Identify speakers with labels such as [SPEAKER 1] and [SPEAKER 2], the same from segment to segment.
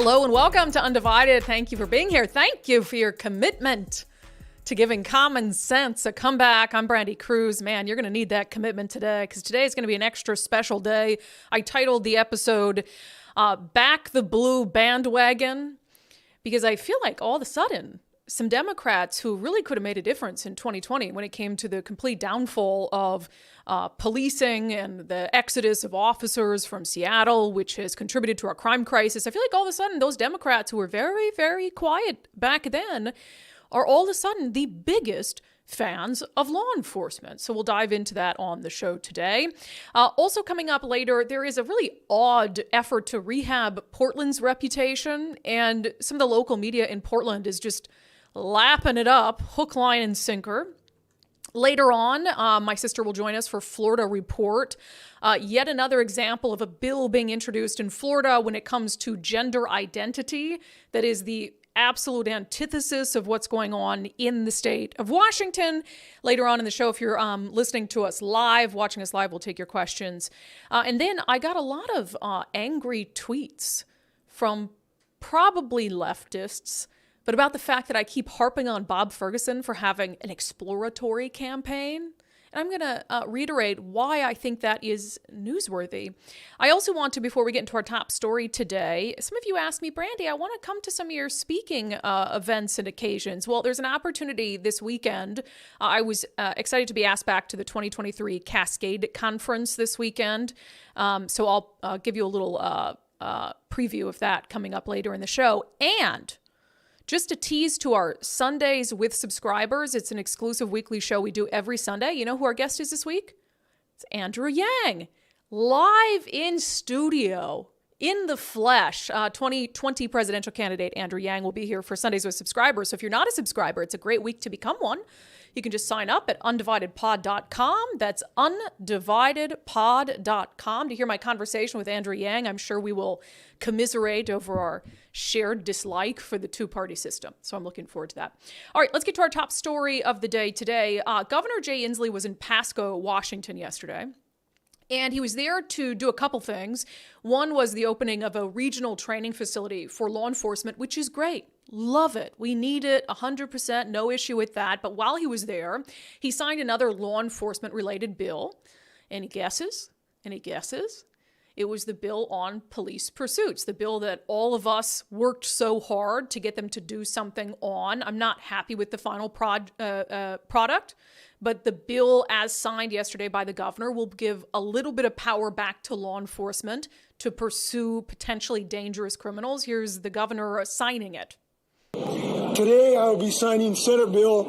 [SPEAKER 1] Hello and welcome to Undivided. Thank you for being here. Thank you for your commitment to giving common sense a comeback. I'm Brandi Kruse. Man, you're going to need that commitment today because today is going to be an extra special day. I titled the episode Back the Blue Bandwagon because I feel like all of a sudden some Democrats who really could have made a difference in 2020 when it came to the complete downfall of policing and the exodus of officers from Seattle, which has contributed to our crime crisis. I feel like all of a sudden those Democrats who were very, very quiet back then are all of a sudden the biggest fans of law enforcement. So we'll dive into that on the show today. Also coming up later, there is a really odd effort to rehab Portland's reputation, and some of the local media in Portland is just lapping it up, hook, line, and sinker. Later on, my sister will join us for Florida Report. Yet another example of a bill being introduced in Florida when it comes to gender identity that is the absolute antithesis of what's going on in the state of Washington. Later on in the show, if you're listening to us live, watching us live, we'll take your questions. And then I got a lot of angry tweets from probably leftists, but about the fact that I keep harping on Bob Ferguson for having an exploratory campaign. And I'm going to reiterate why I think that is newsworthy. I also want to, before we get into our top story today, some of you asked me, Brandi, I want to come to some of your speaking events and occasions. Well, there's an opportunity this weekend. I was excited to be asked back to the 2023 Cascade Conference this weekend. So I'll give you a little preview of that coming up later in the show. And just a tease to our Sundays with subscribers. It's an exclusive weekly show we do every Sunday. You know who our guest is this week? It's Andrew Yang, live in studio, in the flesh. 2020 presidential candidate Andrew Yang will be here for Sundays with subscribers. So if you're not a subscriber, it's a great week to become one. You can just sign up at undividedpod.com. That's undividedpod.com to hear my conversation with Andrew Yang. I'm sure we will commiserate over our shared dislike for the two-party system. So I'm looking forward to that. All right, let's get to our top story of the day today. Governor Jay Inslee was in Pasco, Washington yesterday. And he was there to do a couple things. One was the opening of a regional training facility for law enforcement, which is great. Love it. We need it 100%. No issue with that. But while he was there, he signed another law enforcement related bill. Any guesses? Any guesses? It was the bill on police pursuits, the bill that all of us worked so hard to get them to do something on. I'm not happy with the final product, but the bill as signed yesterday by the governor will give a little bit of power back to law enforcement to pursue potentially dangerous criminals. Here's the governor signing it.
[SPEAKER 2] Today, I will be signing Senate Bill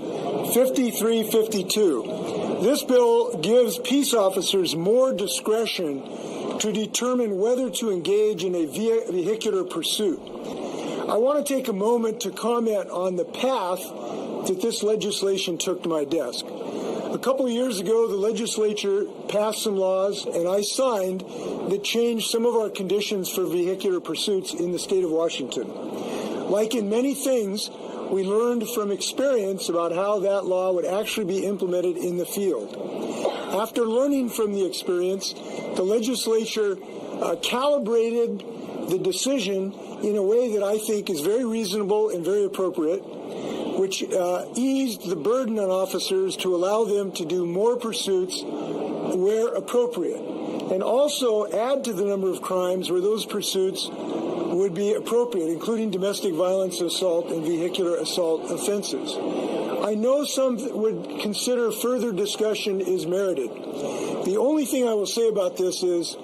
[SPEAKER 2] 5352. This bill gives peace officers more discretion to determine whether to engage in a vehicular pursuit. I want to take a moment to comment on the path that this legislation took to my desk. A couple of years ago, the legislature passed some laws, and I signed that changed some of our conditions for vehicular pursuits in the state of Washington. Like in many things, we learned from experience about how that law would actually be implemented in the field. After learning from the experience, the legislature calibrated the decision in a way that I think is very reasonable and very appropriate, which eased the burden on officers to allow them to do more pursuits where appropriate, and also add to the number of crimes where those pursuits would be appropriate, including domestic violence assault and vehicular assault offenses. I know some would consider further discussion is merited. The only thing I will say about this is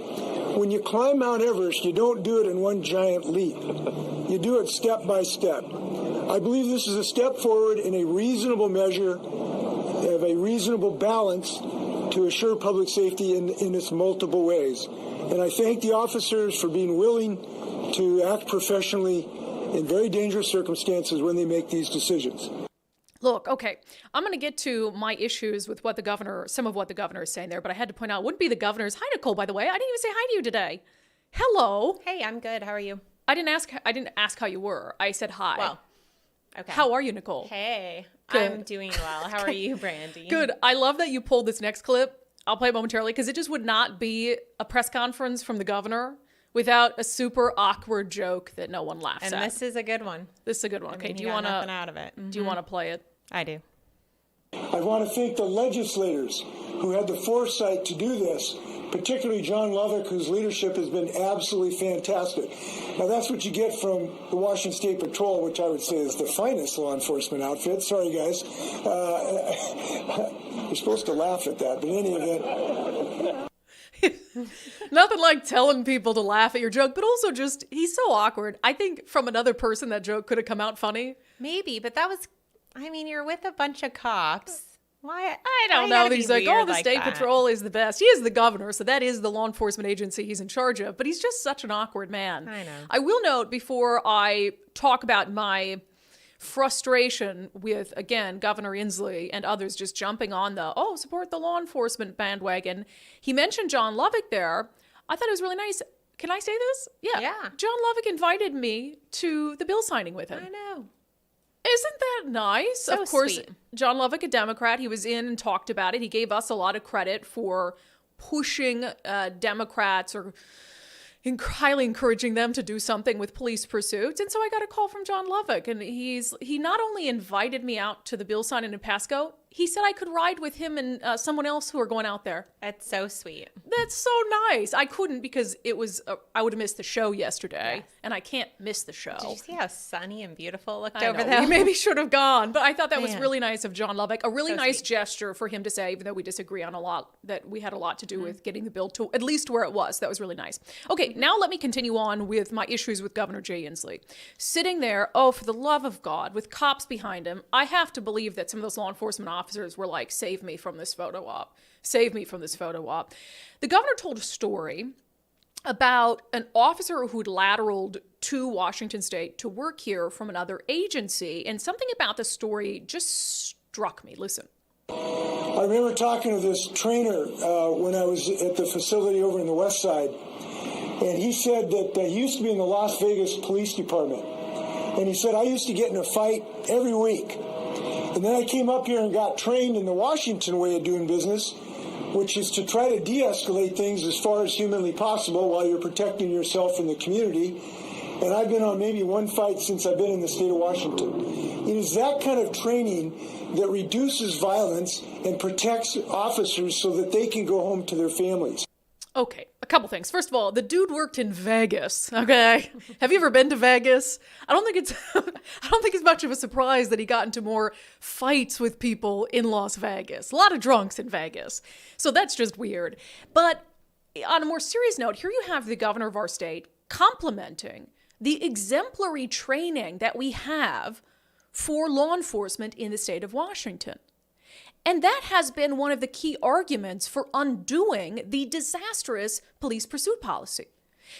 [SPEAKER 2] when you climb Mount Everest, you don't do it in one giant leap. You do it step by step. I believe this is a step forward in a reasonable measure, of a reasonable balance to assure public safety in its multiple ways. And I thank the officers for being willing to act professionally in very dangerous circumstances when they make these decisions.
[SPEAKER 1] Look, okay, I'm going to get to my issues with what the governor, some of what the governor is saying there, but I had to point out, it wouldn't be the governor's. Hi, Nicole, by the way. I didn't even say hi to you today. Hello.
[SPEAKER 3] Hey, I'm good. How are you?
[SPEAKER 1] I didn't ask how you were. I said hi.
[SPEAKER 3] Well, okay.
[SPEAKER 1] How are you, Nicole?
[SPEAKER 3] Hey,
[SPEAKER 1] Good.
[SPEAKER 3] I'm doing well. How are you, Brandi?
[SPEAKER 1] Good. I love that you pulled this next clip. I'll play it momentarily because it just would not be a press conference from the governor without a super awkward joke that no one laughs
[SPEAKER 3] And
[SPEAKER 1] at.
[SPEAKER 3] this is a good one.
[SPEAKER 1] This is a good one.
[SPEAKER 3] I
[SPEAKER 1] Okay,
[SPEAKER 3] mean,
[SPEAKER 1] do
[SPEAKER 3] you
[SPEAKER 1] you
[SPEAKER 3] got
[SPEAKER 1] want to
[SPEAKER 3] nothing out of it?
[SPEAKER 1] do you want to play it?
[SPEAKER 3] I do.
[SPEAKER 2] I want to thank the legislators who had the foresight to do this, particularly John Lovick, whose leadership has been absolutely fantastic. Now, that's what you get from the Washington State Patrol, which I would say is the finest law enforcement outfit. Sorry, guys. You're supposed to laugh at that, but in any event...
[SPEAKER 1] Nothing like telling people to laugh at your joke, but also just, he's so awkward. I think from another person that joke could have come out funny.
[SPEAKER 3] Maybe, but that was, I mean, you're with a bunch of cops. Why?
[SPEAKER 1] I don't know. He's like, oh, the state patrol is the best. He is the governor, so that is the law enforcement agency he's in charge of. But he's just such an awkward man.
[SPEAKER 3] I know.
[SPEAKER 1] I will note before I talk about my frustration with, again, Governor Inslee and others just jumping on the, support the law enforcement bandwagon. He mentioned John Lovick there. I thought it was really nice. Can I say this? Yeah. John Lovick invited me to the bill signing with him.
[SPEAKER 3] I know.
[SPEAKER 1] Isn't that nice?
[SPEAKER 3] So
[SPEAKER 1] of course,
[SPEAKER 3] sweet.
[SPEAKER 1] John Lovick, a Democrat, he was in and talked about it. He gave us a lot of credit for pushing Democrats or highly encouraging them to do something with police pursuits. And so I got a call from John Lovick, and he not only invited me out to the bill signing in Pasco, he said I could ride with him and someone else who are going out there.
[SPEAKER 3] That's so sweet.
[SPEAKER 1] That's so nice. I couldn't because it was, I would have missed the show yesterday, and I can't miss the show.
[SPEAKER 3] Did you see how sunny and beautiful it looked
[SPEAKER 1] I
[SPEAKER 3] over
[SPEAKER 1] know.
[SPEAKER 3] there?
[SPEAKER 1] We maybe should have gone, but I thought that was
[SPEAKER 3] Man.
[SPEAKER 1] really nice of John Lovick. A really
[SPEAKER 3] So
[SPEAKER 1] nice
[SPEAKER 3] sweet.
[SPEAKER 1] gesture for him to say, even though we disagree on a lot, that we had a lot to do with getting the bill to at least where it was. That was really nice. Okay, now let me continue on with my issues with Governor Jay Inslee. Sitting there, for the love of God, with cops behind him, I have to believe that some of those law enforcement officers were like, save me from this photo op. Save me from this photo op. The governor told a story about an officer who'd lateraled to Washington State to work here from another agency, and something about the story just struck me. Listen.
[SPEAKER 2] I remember talking to this trainer when I was at the facility over in the West Side, and he said that he used to be in the Las Vegas Police Department. And he said, I used to get in a fight every week. And then I came up here and got trained in the Washington way of doing business, which is to try to de-escalate things as far as humanly possible while you're protecting yourself and the community. And I've been on maybe one fight since I've been in the state of Washington. It is that kind of training that reduces violence and protects officers so that they can go home to their families.
[SPEAKER 1] Okay, a couple things. First of all, the dude worked in Vegas, okay? Have you ever been to Vegas? I don't think it's much of a surprise that he got into more fights with people in Las Vegas. A lot of drunks in Vegas. So that's just weird. But on a more serious note, here you have the governor of our state complimenting the exemplary training that we have for law enforcement in the state of Washington. And that has been one of the key arguments for undoing the disastrous police pursuit policy.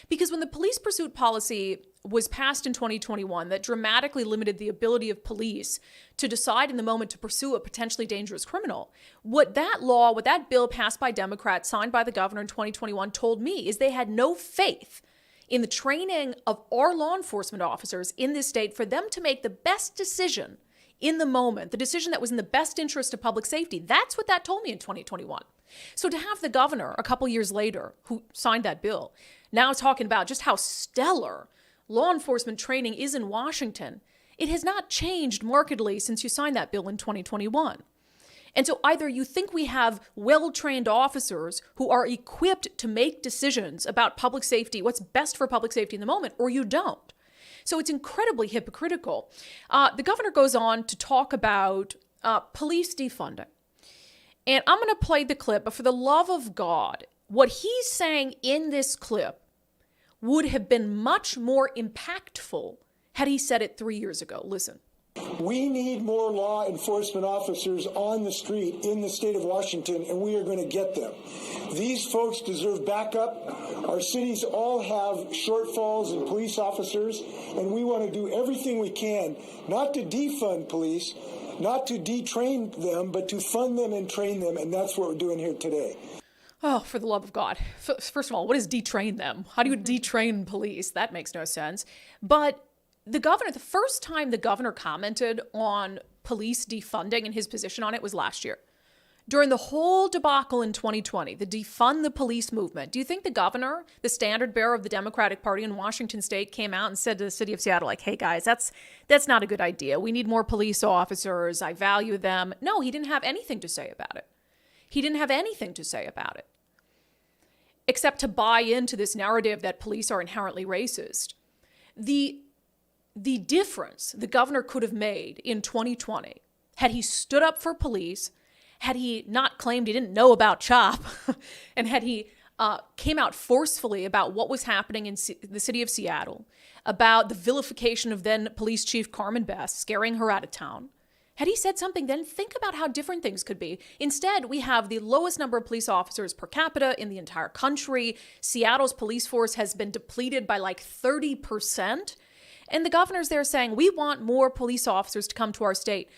[SPEAKER 1] Because when the police pursuit policy was passed in 2021, that dramatically limited the ability of police to decide in the moment to pursue a potentially dangerous criminal, what that bill passed by Democrats, signed by the governor in 2021, told me is they had no faith in the training of our law enforcement officers in this state for them to make the best decision in the moment, the decision that was in the best interest of public safety. That's what that told me in 2021. So to have the governor a couple years later, who signed that bill, now talking about just how stellar law enforcement training is in Washington, it has not changed markedly since you signed that bill in 2021. And so either you think we have well-trained officers who are equipped to make decisions about public safety, what's best for public safety in the moment, or you don't. So it's incredibly hypocritical. The governor goes on to talk about police defunding. And I'm going to play the clip, but for the love of God, what he's saying in this clip would have been much more impactful had he said it 3 years ago. Listen.
[SPEAKER 2] We need more law enforcement officers on the street in the state of Washington, and we are going to get them. These folks deserve backup. Our cities all have shortfalls in police officers, and we want to do everything we can, not to defund police, not to detrain them, but to fund them and train them, and that's what we're doing here today.
[SPEAKER 1] Oh, for the love of God. First of all, what is detrain them? How do you detrain police? That makes no sense. But the first time the governor commented on police defunding and his position on it was last year. During the whole debacle in 2020, the defund the police movement, do you think the governor, the standard bearer of the Democratic Party in Washington state, came out and said to the city of Seattle, like, hey guys, that's not a good idea. We need more police officers. I value them. No, he didn't have anything to say about it. He didn't have anything to say about it, except to buy into this narrative that police are inherently racist. The difference the governor could have made in 2020, had he stood up for police, had he not claimed he didn't know about CHOP, and had he came out forcefully about what was happening in the city of Seattle, about the vilification of then police chief Carmen Best, scaring her out of town, had he said something, then think about how different things could be. Instead, we have the lowest number of police officers per capita in the entire country. Seattle's police force has been depleted by like 30%. And the governor's there saying, we want more police officers to come to our state.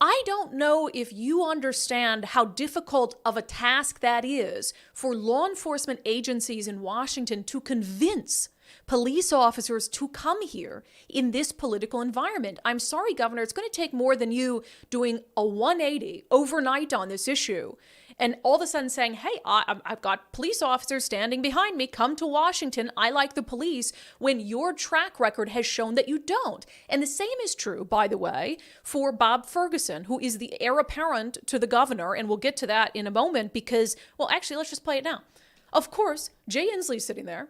[SPEAKER 1] I don't know if you understand how difficult of a task that is for law enforcement agencies in Washington to convince police officers to come here in this political environment. I'm sorry, Governor, it's going to take more than you doing a 180 overnight on this issue and all of a sudden saying, hey, I've got police officers standing behind me. Come to Washington. I like the police, when your track record has shown that you don't. And the same is true, by the way, for Bob Ferguson, who is the heir apparent to the governor. And we'll get to that in a moment because, well, actually, let's just play it now. Of course, Jay Inslee's sitting there,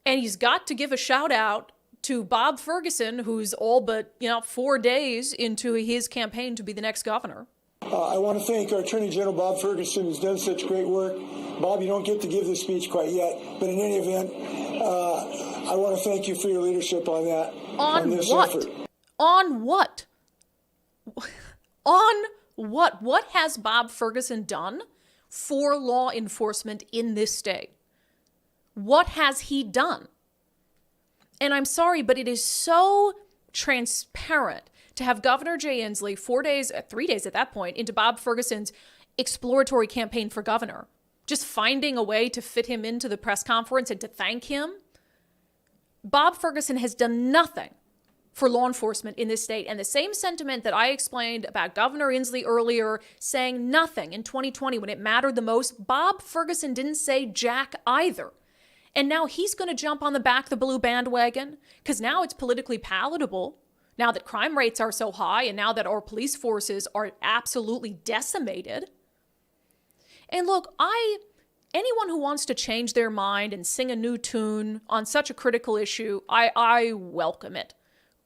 [SPEAKER 1] and he's got to give a shout out to Bob Ferguson, who's all but, 4 days into his campaign to be the next governor.
[SPEAKER 2] I want to thank our Attorney General Bob Ferguson, who's done such great work. Bob, you don't get to give this speech quite yet, but in any event, I want to thank you for your leadership on that.
[SPEAKER 1] On
[SPEAKER 2] this
[SPEAKER 1] what?
[SPEAKER 2] effort.
[SPEAKER 1] On what? On what? What has Bob Ferguson done for law enforcement in this state? What has he done? And I'm sorry, but it is so transparent to have Governor Jay Inslee 3 days at that point into Bob Ferguson's exploratory campaign for governor, just finding a way to fit him into the press conference and to thank him. Bob Ferguson has done nothing for law enforcement in this state. And the same sentiment that I explained about Governor Inslee earlier, saying nothing in 2020 when it mattered the most, Bob Ferguson didn't say jack either. And now he's going to jump on the back of the blue bandwagon because now it's politically palatable. Now that crime rates are so high and now that our police forces are absolutely decimated. And look, anyone who wants to change their mind and sing a new tune on such a critical issue, I welcome it.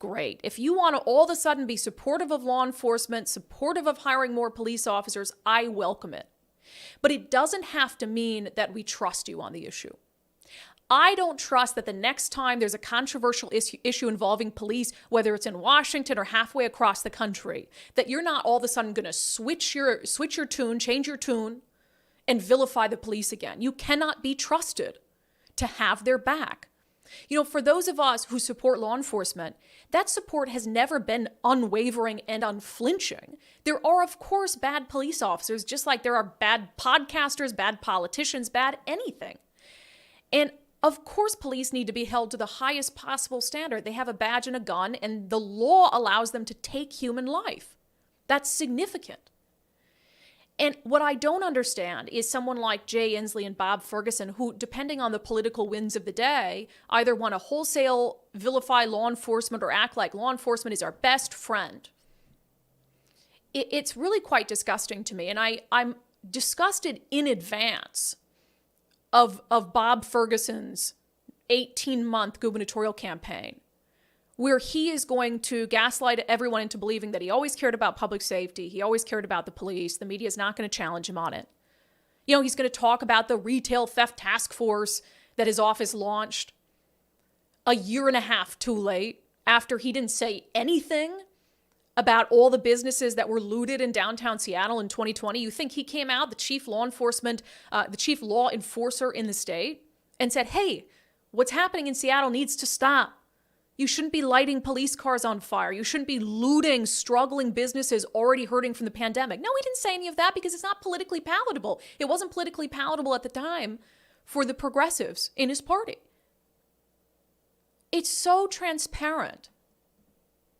[SPEAKER 1] Great. If you want to all of a sudden be supportive of law enforcement, supportive of hiring more police officers, I welcome it. But it doesn't have to mean that we trust you on the issue. I don't trust that the next time there's a controversial issue involving police, whether it's in Washington or halfway across the country, that you're not all of a sudden going to switch your tune, change your tune, and vilify the police again. You cannot be trusted to have their back. For those of us who support law enforcement, that support has never been unwavering and unflinching. There are, of course, bad police officers, just like there are bad podcasters, bad politicians, bad anything. And of course, police need to be held to the highest possible standard. They have a badge and a gun, and the law allows them to take human life. That's significant. And what I don't understand is someone like Jay Inslee and Bob Ferguson, who, depending on the political winds of the day, either want to wholesale vilify law enforcement or act like law enforcement is our best friend. It's really quite disgusting to me, and I'm disgusted in advance of Bob Ferguson's 18-month gubernatorial campaign, where he is going to gaslight everyone into believing that he always cared about public safety, he always cared about the police, the media is not going to challenge him on it. He's going to talk about the retail theft task force that his office launched a year and a half too late, after he didn't say anything about all the businesses that were looted in downtown Seattle in 2020. You think he came out, the chief law enforcer in the state, and said, hey, what's happening in Seattle needs to stop. You shouldn't be lighting police cars on fire. You shouldn't be looting struggling businesses already hurting from the pandemic. No, he didn't say any of that because it's not politically palatable. It wasn't politically palatable at the time for the progressives in his party. It's so transparent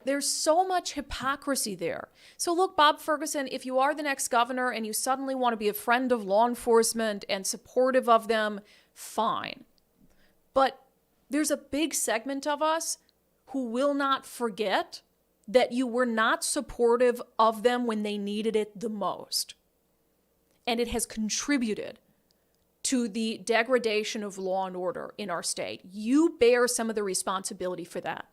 [SPEAKER 1] There's so much hypocrisy there. So look, Bob Ferguson, if you are the next governor and you suddenly want to be a friend of law enforcement and supportive of them, fine. But there's a big segment of us who will not forget that you were not supportive of them when they needed it the most. And it has contributed to the degradation of law and order in our state. You bear some of the responsibility for that.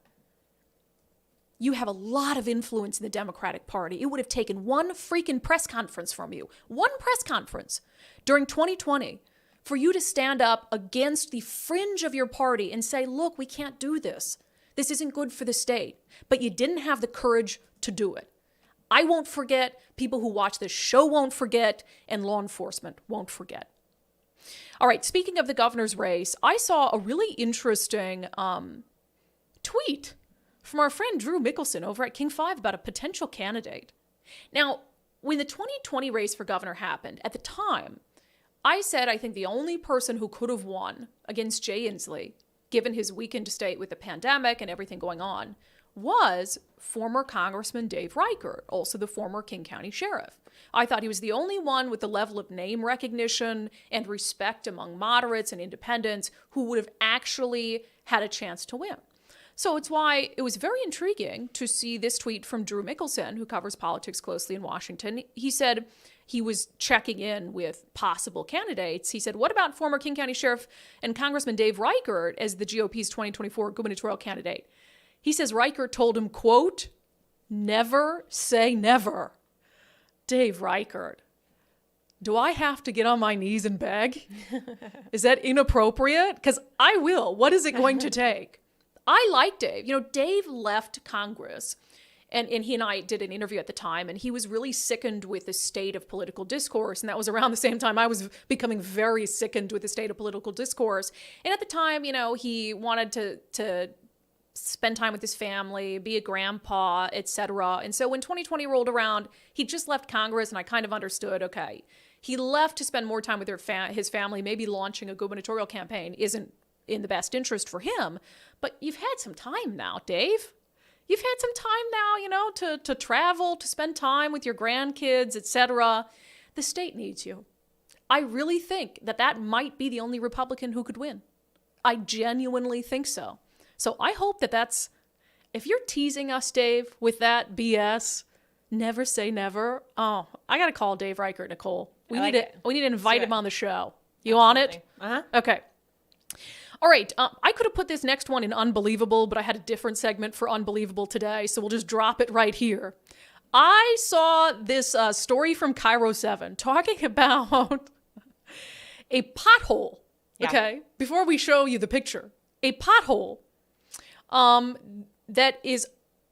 [SPEAKER 1] You have a lot of influence in the Democratic Party. It would have taken one freaking press conference from you, one press conference during 2020 for you to stand up against the fringe of your party and say, look, we can't do this. This isn't good for the state. But you didn't have the courage to do it. I won't forget, people who watch this show won't forget, and law enforcement won't forget. All right, speaking of the governor's race, I saw a really interesting tweet from our friend Drew Mickelson over at King 5 about a potential candidate. Now, when the 2020 race for governor happened, at the time, I said I think the only person who could have won against Jay Inslee, given his weakened state with the pandemic and everything going on, was former Congressman Dave Reichert, also the former King County Sheriff. I thought he was the only one with the level of name recognition and respect among moderates and independents who would have actually had a chance to win. So it's why it was very intriguing to see this tweet from Drew Mickelson, who covers politics closely in Washington. He said he was checking in with possible candidates. He said, what about former King County Sheriff and Congressman Dave Reichert as the GOP's 2024 gubernatorial candidate? He says Reichert told him, quote, never say never. Dave Reichert, do I have to get on my knees and beg? Is that inappropriate? Because I will. What is it going to take? I like Dave. You know, Dave left Congress, and he and I did an interview at the time, and he was really sickened with the state of political discourse. And that was around the same time I was becoming very sickened with the state of political discourse. And at the time, you know, he wanted to spend time with his family, be a grandpa, etc. And so when 2020 rolled around, he just left Congress, and I kind of understood, okay, he left to spend more time with his family. Maybe launching a gubernatorial campaign isn't in the best interest for him. But you've had some time now, Dave. You've had some time now, you know, to travel, to spend time with your grandkids, etc. The state needs you. I really think that might be the only Republican who could win. I genuinely think so. So I hope that's, if you're teasing us, Dave, with that BS, never say never. Oh, I got to call Dave Reichert, Nicole. We need to invite him on the show. You on it?
[SPEAKER 3] Uh-huh.
[SPEAKER 1] Okay. All right. I could have put this next one in Unbelievable, but I had a different segment for Unbelievable today, so we'll just drop it right here. I saw this story from Cairo 7 talking about a pothole. Yeah. Okay. Before we show you the picture, a pothole that is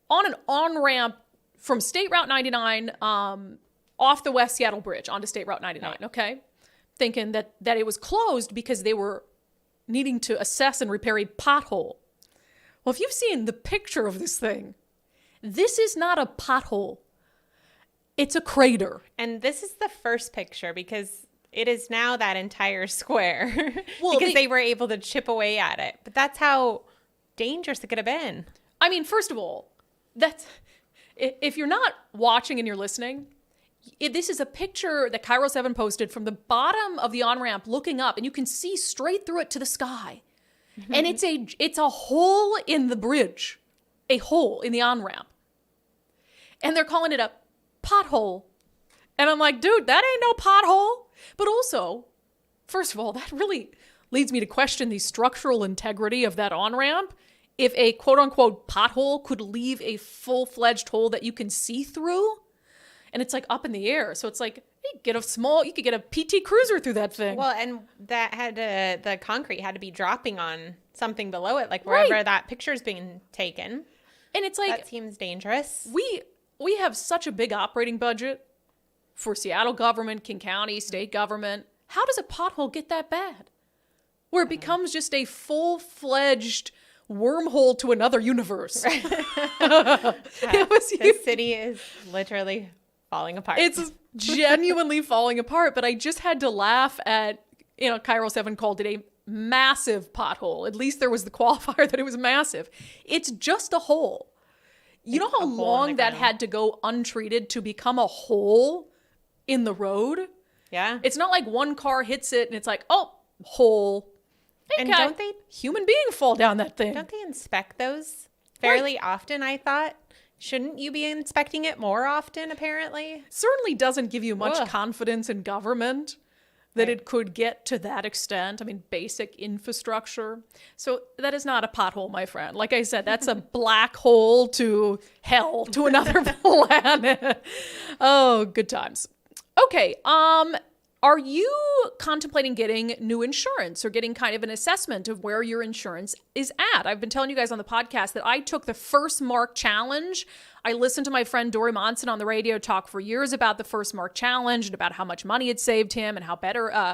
[SPEAKER 1] on an on-ramp from State Route 99 off the West Seattle Bridge onto State Route 99, okay? Thinking that it was closed because they were needing to assess and repair a pothole. Well, if you've seen the picture of this thing, this is not a pothole. It's a crater.
[SPEAKER 3] And this is the first picture because it is now that entire square.
[SPEAKER 1] Well,
[SPEAKER 3] because they were able to chip away at it. But that's how dangerous it could have been.
[SPEAKER 1] I mean, first of all, if you're not watching and you're listening, this is a picture that Cairo 7 posted from the bottom of the on-ramp looking up, and you can see straight through it to the sky. Mm-hmm. And it's a hole in the bridge, a hole in the on-ramp. And they're calling it a pothole. And I'm like, dude, that ain't no pothole. But also, first of all, that really leads me to question the structural integrity of that on-ramp. If a quote-unquote pothole could leave a full-fledged hole that you can see through, and it's like up in the air. So it's like, you could get a PT Cruiser through that thing.
[SPEAKER 3] Well, and that the concrete had to be dropping on something below it, like wherever that picture is being taken.
[SPEAKER 1] And it's like,
[SPEAKER 3] that seems dangerous.
[SPEAKER 1] We have such a big operating budget for Seattle government, King County, state government. How does a pothole get that bad? Where it becomes just a full-fledged wormhole to another universe.
[SPEAKER 3] The city is literally falling apart.
[SPEAKER 1] It's genuinely falling apart, but I just had to laugh at, Cairo 7 called it a massive pothole. At least there was the qualifier that it was massive. It's just a hole. You know how
[SPEAKER 3] hole in the
[SPEAKER 1] long that
[SPEAKER 3] ground.
[SPEAKER 1] had to go untreated to become a hole in the road?
[SPEAKER 3] Yeah.
[SPEAKER 1] It's not like one car hits it and it's like, oh, hole.
[SPEAKER 3] And
[SPEAKER 1] Got
[SPEAKER 3] don't they
[SPEAKER 1] human being fall down that thing?
[SPEAKER 3] Don't they inspect those fairly often, I thought? Shouldn't you be inspecting it more often, apparently?
[SPEAKER 1] Certainly doesn't give you much
[SPEAKER 3] Ugh.
[SPEAKER 1] confidence in government that
[SPEAKER 3] Right.
[SPEAKER 1] it could get to that extent. I mean, basic infrastructure. So that is not a pothole, my friend. Like I said, that's a black hole to hell, to another planet. Oh, good times. Okay, are you contemplating getting new insurance or getting kind of an assessment of where your insurance is at? I've been telling you guys on the podcast that I took the First Mark Challenge. I listened to my friend Dory Monson on the radio talk for years about the First Mark Challenge and about how much money it saved him and how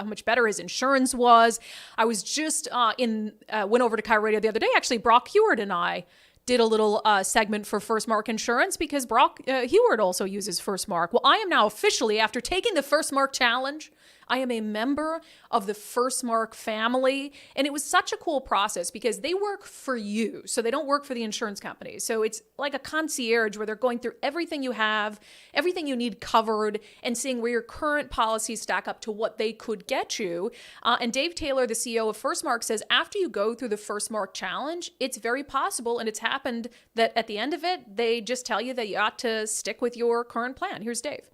[SPEAKER 1] much better his insurance was. I was just went over to Chiro Radio the other day. Actually, Brock Heward and I did a little segment for First Mark Insurance because Brock Heward also uses First Mark. Well, I am now officially, after taking the First Mark Challenge, I am a member of the First Mark family. And it was such a cool process because they work for you. So they don't work for the insurance company. So it's like a concierge where they're going through everything you have, everything you need covered, and seeing where your current policies stack up to what they could get you. And Dave Taylor, the CEO of First Mark, says after you go through the First Mark Challenge, it's very possible, and it's happened, that at the end of it, they just tell you that you ought to stick with your current plan. Here's Dave.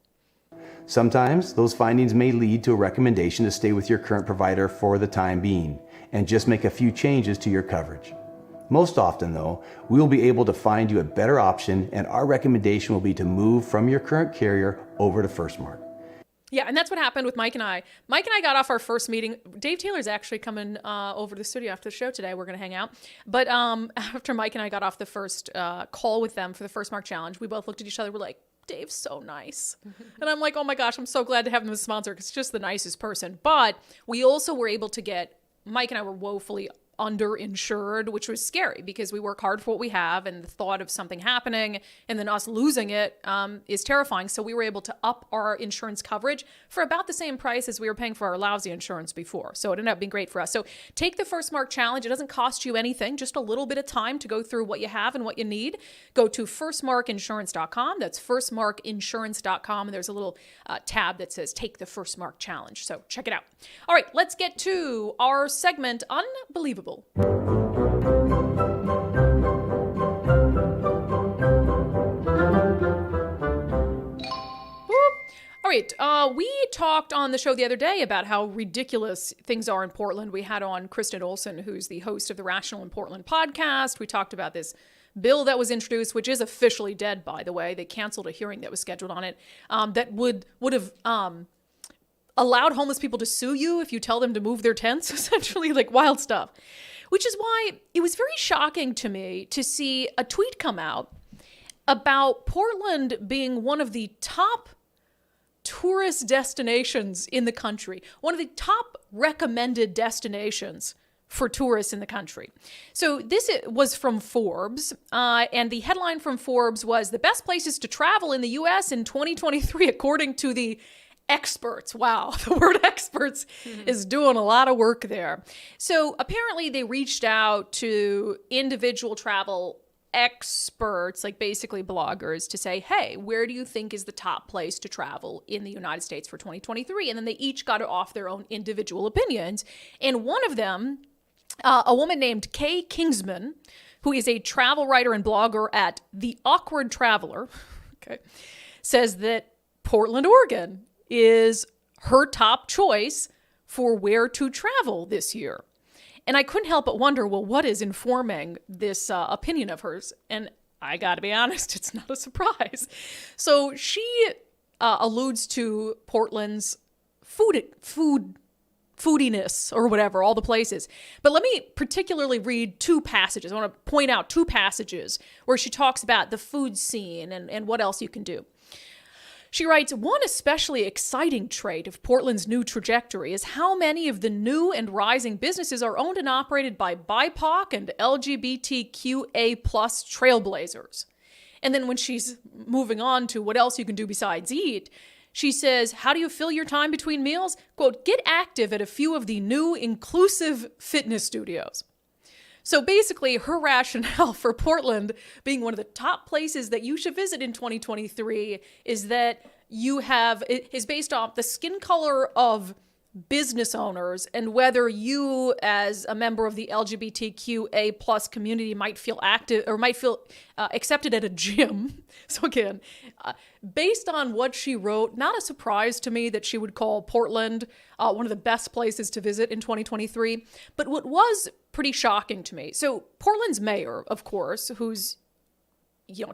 [SPEAKER 4] Sometimes those findings may lead to a recommendation to stay with your current provider for the time being and just make a few changes to your coverage. Most often though, we will be able to find you a better option, and our recommendation will be to move from your current carrier over to First Mark.
[SPEAKER 1] Yeah, and that's what happened with Mike and I. Mike and I got off our first meeting. Dave Taylor's actually coming over to the studio after the show today. We're going to hang out. But after Mike and I got off the first call with them for the First Mark Challenge, we both looked at each other. We're like, Dave's so nice. And I'm like, oh my gosh, I'm so glad to have him as a sponsor because he's just the nicest person. But we also were able to get, Mike and I were woefully underinsured, which was scary because we work hard for what we have, and the thought of something happening and then us losing it is terrifying. So we were able to up our insurance coverage for about the same price as we were paying for our lousy insurance before. So it ended up being great for us. So take the First Mark Challenge. It doesn't cost you anything, just a little bit of time to go through what you have and what you need. Go to firstmarkinsurance.com. That's firstmarkinsurance.com. And there's a little tab that says Take the First Mark Challenge. So check it out. All right, let's get to our segment, Unbelievable. All right, we talked on the show the other day about how ridiculous things are in Portland. We had on Kristen Olson, who's the host of the Rational in Portland podcast. We talked about this bill that was introduced, which is officially dead, by the way. They canceled a hearing that was scheduled on it, that would have allowed homeless people to sue you if you tell them to move their tents, essentially, like wild stuff. Which is why it was very shocking to me to see a tweet come out about Portland being one of the top tourist destinations in the country, one of the top recommended destinations for tourists in the country. So this was from Forbes, and the headline from Forbes was the best places to travel in the U.S. in 2023, according to the experts. Wow, the word experts is doing a lot of work there. So apparently they reached out to individual travel experts, like basically bloggers, to say, hey, where do you think is the top place to travel in the United States for 2023? And then they each got it off their own individual opinions. And one of them, a woman named Kay Kingsman, who is a travel writer and blogger at The Awkward Traveler, okay, says that Portland, Oregon is her top choice for where to travel this year. And I couldn't help but wonder, well, what is informing this opinion of hers? And I got to be honest, it's not a surprise. So she alludes to Portland's foodiness or whatever, all the places. But let me particularly read two passages. I want to point out two passages where she talks about the food scene and what else you can do. She writes, one especially exciting trait of Portland's new trajectory is how many of the new and rising businesses are owned and operated by BIPOC and LGBTQA+ trailblazers. And then when she's moving on to what else you can do besides eat, she says, how do you fill your time between meals? Quote, get active at a few of the new inclusive fitness studios. So basically, her rationale for Portland being one of the top places that you should visit in 2023 is that is based off the skin color of business owners and whether you as a member of the LGBTQA plus community might feel active or might feel accepted at a gym. So again, based on what she wrote, not a surprise to me that she would call Portland one of the best places to visit in 2023. But what was pretty shocking to me, so Portland's mayor, of course, who's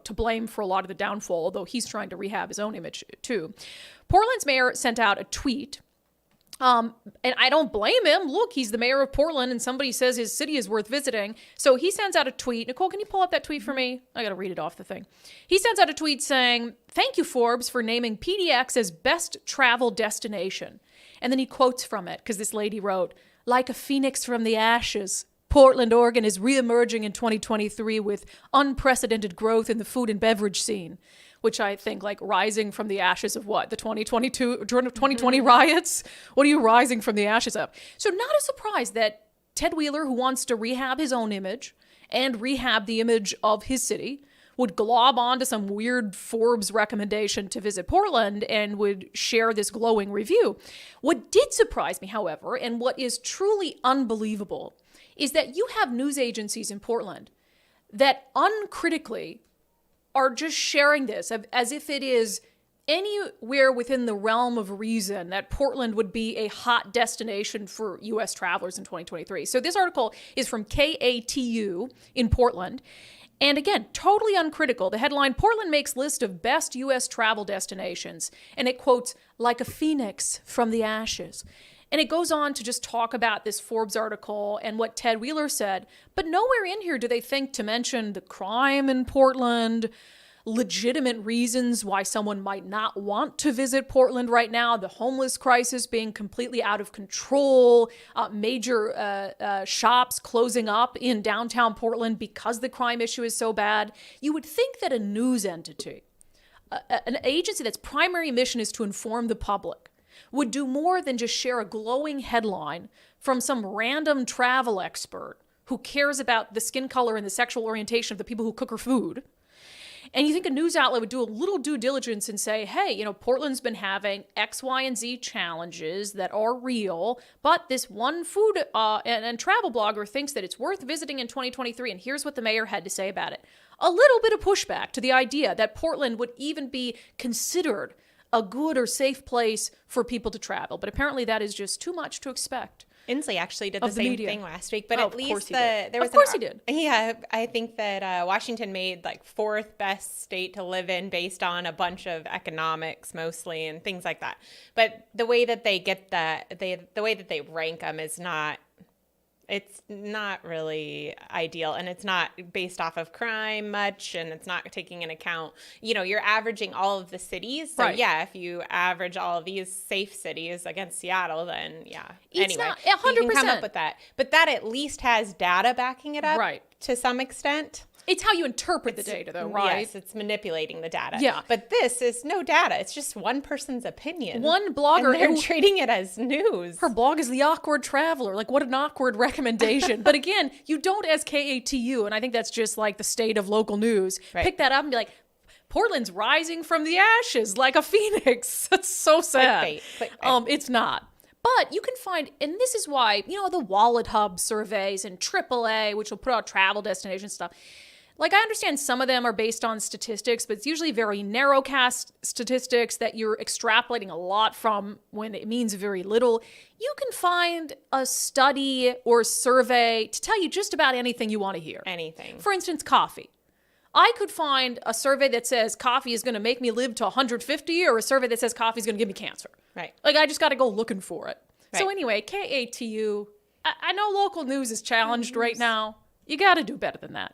[SPEAKER 1] to blame for a lot of the downfall, although he's trying to rehab his own image too. Portland's mayor sent out a tweet. And I don't blame him. Look, he's the mayor of Portland and somebody says his city is worth visiting. So he sends out a tweet. Nicole, can you pull up that tweet for me? I got to read it off the thing. He sends out a tweet saying, "Thank you, Forbes, for naming PDX as best travel destination." And then he quotes from it because this lady wrote, "Like a phoenix from the ashes, Portland, Oregon is reemerging in 2023 with unprecedented growth in the food and beverage scene." Which I think, like, rising from the ashes of what? The 2020 riots? What are you rising from the ashes of? So not a surprise that Ted Wheeler, who wants to rehab his own image and rehab the image of his city, would glob onto some weird Forbes recommendation to visit Portland and would share this glowing review. What did surprise me, however, and what is truly unbelievable, is that you have news agencies in Portland that uncritically are just sharing this as if it is anywhere within the realm of reason that Portland would be a hot destination for U.S. travelers in 2023. So this article is from KATU in Portland. And again, totally uncritical. The headline, "Portland makes list of best U.S. travel destinations." And it quotes, "like a phoenix from the ashes." And it goes on to just talk about this Forbes article and what Ted Wheeler said. But nowhere in here do they think to mention the crime in Portland, legitimate reasons why someone might not want to visit Portland right now, the homeless crisis being completely out of control, major shops closing up in downtown Portland because the crime issue is so bad. You would think that a news entity, an agency that's primary mission is to inform the public, would do more than just share a glowing headline from some random travel expert who cares about the skin color and the sexual orientation of the people who cook her food. And you think a news outlet would do a little due diligence and say, hey, Portland's been having X, Y, and Z challenges that are real, but this one food and travel blogger thinks that it's worth visiting in 2023, and here's what the mayor had to say about it. A little bit of pushback to the idea that Portland would even be considered a good or safe place for people to travel. But apparently that is just too much to expect.
[SPEAKER 3] Inslee actually did the same thing last week, but at least
[SPEAKER 1] there was of course he did.
[SPEAKER 3] Yeah, I think that Washington made like 4th best state to live in based on a bunch of economics mostly and things like that. But the way that they get that, the way that they rank them is not. It's not really ideal, and it's not based off of crime much, and it's not taking into account, you're averaging all of the cities. So, yeah, if you average all of these safe cities against Seattle, then, yeah.
[SPEAKER 1] It's
[SPEAKER 3] anyway,
[SPEAKER 1] not 100%.
[SPEAKER 3] You can come up with that. But that at least has data backing it up to some extent.
[SPEAKER 1] It's how you interpret the data, though, right?
[SPEAKER 3] Yes, it's manipulating the data.
[SPEAKER 1] Yeah.
[SPEAKER 3] But this is no data. It's just one person's opinion.
[SPEAKER 1] One blogger.
[SPEAKER 3] And they're treating it as news.
[SPEAKER 1] Her blog is The Awkward Traveler. Like, what an awkward recommendation. But again, you don't, as KATU, and I think that's just like the state of local news, pick that up and be like, Portland's rising from the ashes like a phoenix. That's so sad. Clickbait. It's not. But you can find, and this is why, the Wallet Hub surveys and AAA, which will put out travel destination stuff. Like, I understand some of them are based on statistics, but it's usually very narrowcast statistics that you're extrapolating a lot from when it means very little. You can find a study or survey to tell you just about anything you want to hear.
[SPEAKER 3] Anything.
[SPEAKER 1] For instance, coffee. I could find a survey that says coffee is going to make me live to 150 or a survey that says coffee is going to give me cancer.
[SPEAKER 3] Right.
[SPEAKER 1] Like, I just got to go looking for it.
[SPEAKER 3] Right.
[SPEAKER 1] So anyway, KATU, I know local news is challenged right now. You got to do better than that.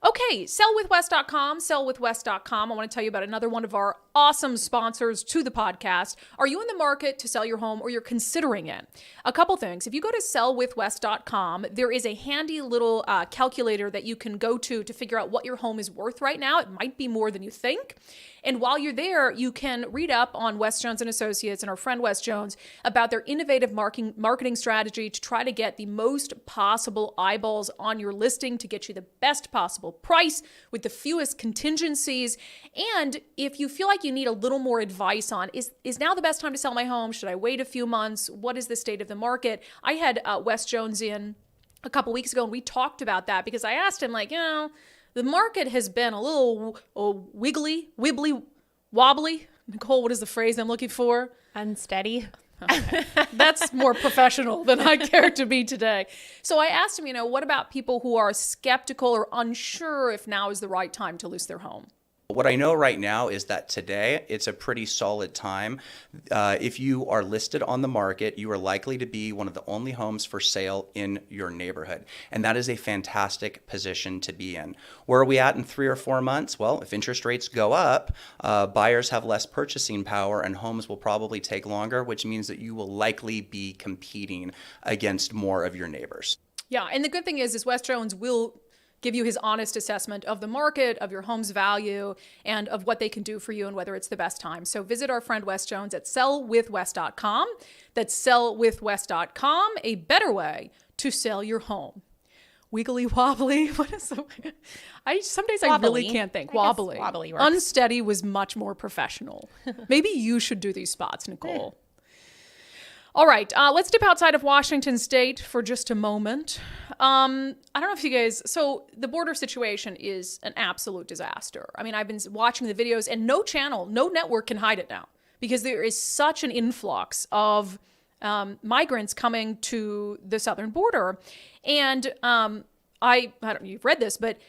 [SPEAKER 1] Okay, sellwithwest.com, sellwithwest.com. I want to tell you about another one of our awesome sponsors to the podcast. Are you in the market to sell your home or you're considering it? A couple things. If you go to sellwithwest.com, there is a handy little calculator that you can go to figure out what your home is worth right now. It might be more than you think. And while you're there, you can read up on West Jones and Associates and our friend West Jones about their innovative marketing strategy to try to get the most possible eyeballs on your listing to get you the best possible price with the fewest contingencies. And if you feel like you need a little more advice on, is now the best time to sell my home? Should I wait a few months? What is the state of the market? I had West Jones in a couple weeks ago and we talked about that because I asked him, like, the market has been a little wibbly, wobbly. Nicole, what is the phrase I'm looking for?
[SPEAKER 3] Unsteady.
[SPEAKER 1] Okay. That's more professional than I care to be today. So I asked him, what about people who are skeptical or unsure if now is the right time to list their home?
[SPEAKER 5] What I know right now is that today it's a pretty solid time. If you are listed on the market, you are likely to be one of the only homes for sale in your neighborhood. And that is a fantastic position to be in. Where are we at in 3 or 4 months? Well, if interest rates go up, buyers have less purchasing power and homes will probably take longer, which means that you will likely be competing against more of your neighbors.
[SPEAKER 1] Yeah, and the good thing is West Jones will give you his honest assessment of the market, of your home's value, and of what they can do for you and whether it's the best time. So visit our friend West Jones at sellwithwest.com. That's sellwithwest.com, a better way to sell your home. Wiggly wobbly. What is the some days I really can't think. Wobbly.
[SPEAKER 3] Wobbly works.
[SPEAKER 1] Unsteady was much more professional. Maybe you should do these spots, Nicole. All right, let's dip outside of Washington State for just a moment. I don't know if you guys, so the border situation is an absolute disaster. I mean, I've been watching the videos and no channel, no network can hide it now because there is such an influx of migrants coming to the southern border. And I don't know, you've read this, but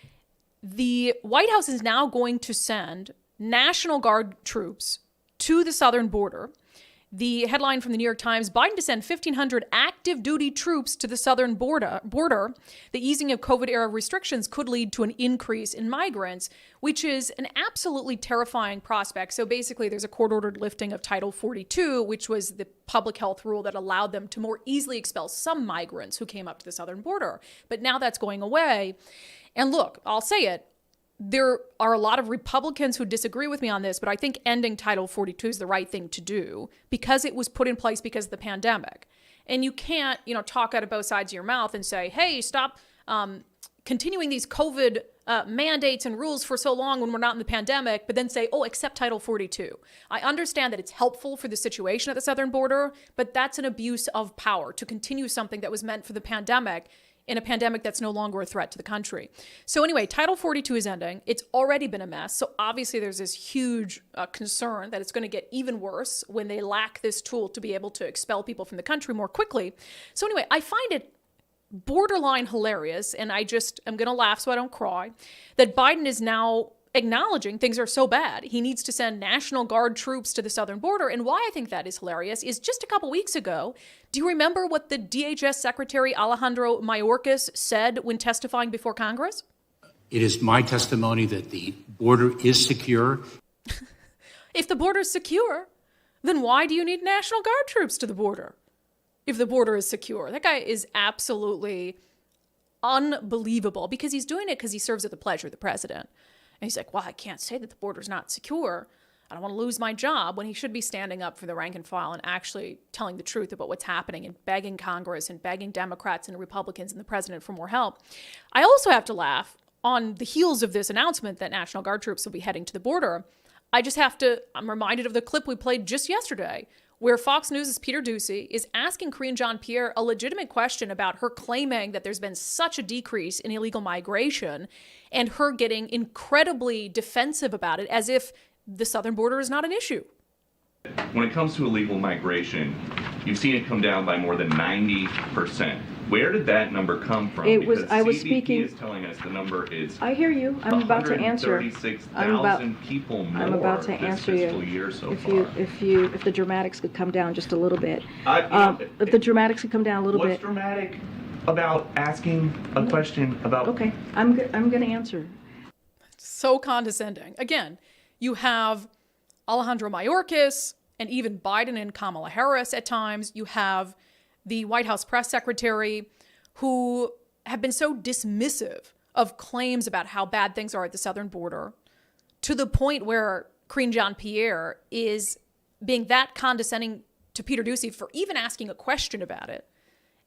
[SPEAKER 1] the White House is now going to send National Guard troops to the southern border. The headline from the New York Times, Biden to send 1,500 active duty troops to the southern border. The easing of COVID-era restrictions could lead to an increase in migrants, which is an absolutely terrifying prospect. So basically, there's a court-ordered lifting of Title 42, which was the public health rule that allowed them to more easily expel some migrants who came up to the southern border. But now that's going away. And look, I'll say it. There are a lot of Republicans who disagree with me on this, but I think ending Title 42 is the right thing to do because it was put in place because of the pandemic. And you can't, talk out of both sides of your mouth and say, hey, stop continuing these COVID mandates and rules for so long when we're not in the pandemic, but then say, oh, accept Title 42. I understand that it's helpful for the situation at the southern border, but that's an abuse of power to continue something that was meant for the pandemic in a pandemic that's no longer a threat to the country. So anyway, Title 42 is ending. It's already been a mess. So obviously there's this huge concern that it's going to get even worse when they lack this tool to be able to expel people from the country more quickly. So anyway, I find it borderline hilarious, and I'm going to laugh so I don't cry, that Biden is now acknowledging things are so bad. He needs to send National Guard troops to the southern border. And why I think that is hilarious is just a couple weeks ago, do you remember what the DHS Secretary Alejandro Mayorkas said when testifying before Congress?
[SPEAKER 6] It is my testimony that the border is secure.
[SPEAKER 1] If the border is secure, then why do you need National Guard troops to the border? If the border is secure. That guy is absolutely unbelievable because he's doing it because he serves at the pleasure of the president. And he's like, well, I can't say that the border's not secure. I don't want to lose my job, when he should be standing up for the rank and file and actually telling the truth about what's happening and begging Congress and begging Democrats and Republicans and the president for more help. I also have to laugh on the heels of this announcement that National Guard troops will be heading to the border. I'm reminded of the clip we played just yesterday where Fox News' Peter Doocy is asking Karine Jean-Pierre a legitimate question about her claiming that there's been such a decrease in illegal migration and her getting incredibly defensive about it as if the southern border is not an issue.
[SPEAKER 7] When it comes to illegal migration, you've seen it come down by more than 90%. Where did that number come from?
[SPEAKER 8] I was
[SPEAKER 7] CBP
[SPEAKER 8] speaking.
[SPEAKER 7] is telling us the number is.
[SPEAKER 8] I hear you. I'm about to answer.
[SPEAKER 7] 136,000 people more.
[SPEAKER 8] I'm about to answer
[SPEAKER 7] fiscal
[SPEAKER 8] you.
[SPEAKER 7] Year so
[SPEAKER 8] if
[SPEAKER 7] far.
[SPEAKER 8] If the dramatics could come down just a little bit. If the dramatics could come down a little bit.
[SPEAKER 7] What's dramatic about asking a question about?
[SPEAKER 8] Okay, I'm going to answer.
[SPEAKER 1] So condescending. Again, you have Alejandro Mayorkas and even Biden and Kamala Harris at times. You have the White House press secretary who have been so dismissive of claims about how bad things are at the southern border, to the point where Karine Jean-Pierre is being that condescending to Peter Doocy for even asking a question about it.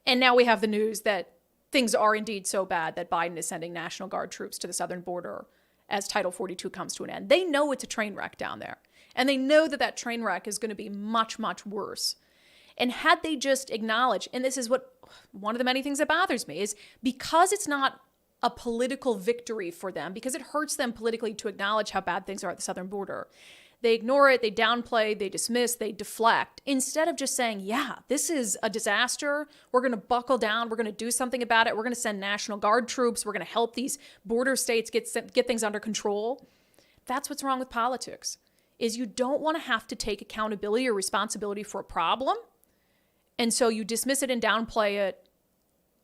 [SPEAKER 1] And now we have the news that things are indeed so bad that Biden is sending National Guard troops to the southern border as Title 42 comes to an end. They know it's a train wreck down there. And they know that that train wreck is going to be much, much worse. And had they just acknowledged, and this is what one of the many things that bothers me, is because it's not a political victory for them, because it hurts them politically to acknowledge how bad things are at the southern border, they ignore it, they downplay, they dismiss, they deflect, instead of just saying, yeah, this is a disaster. We're going to buckle down. We're going to do something about it. We're going to send National Guard troops. We're going to help these border states get things under control. That's what's wrong with politics, is you don't want to have to take accountability or responsibility for a problem. And so you dismiss it and downplay it,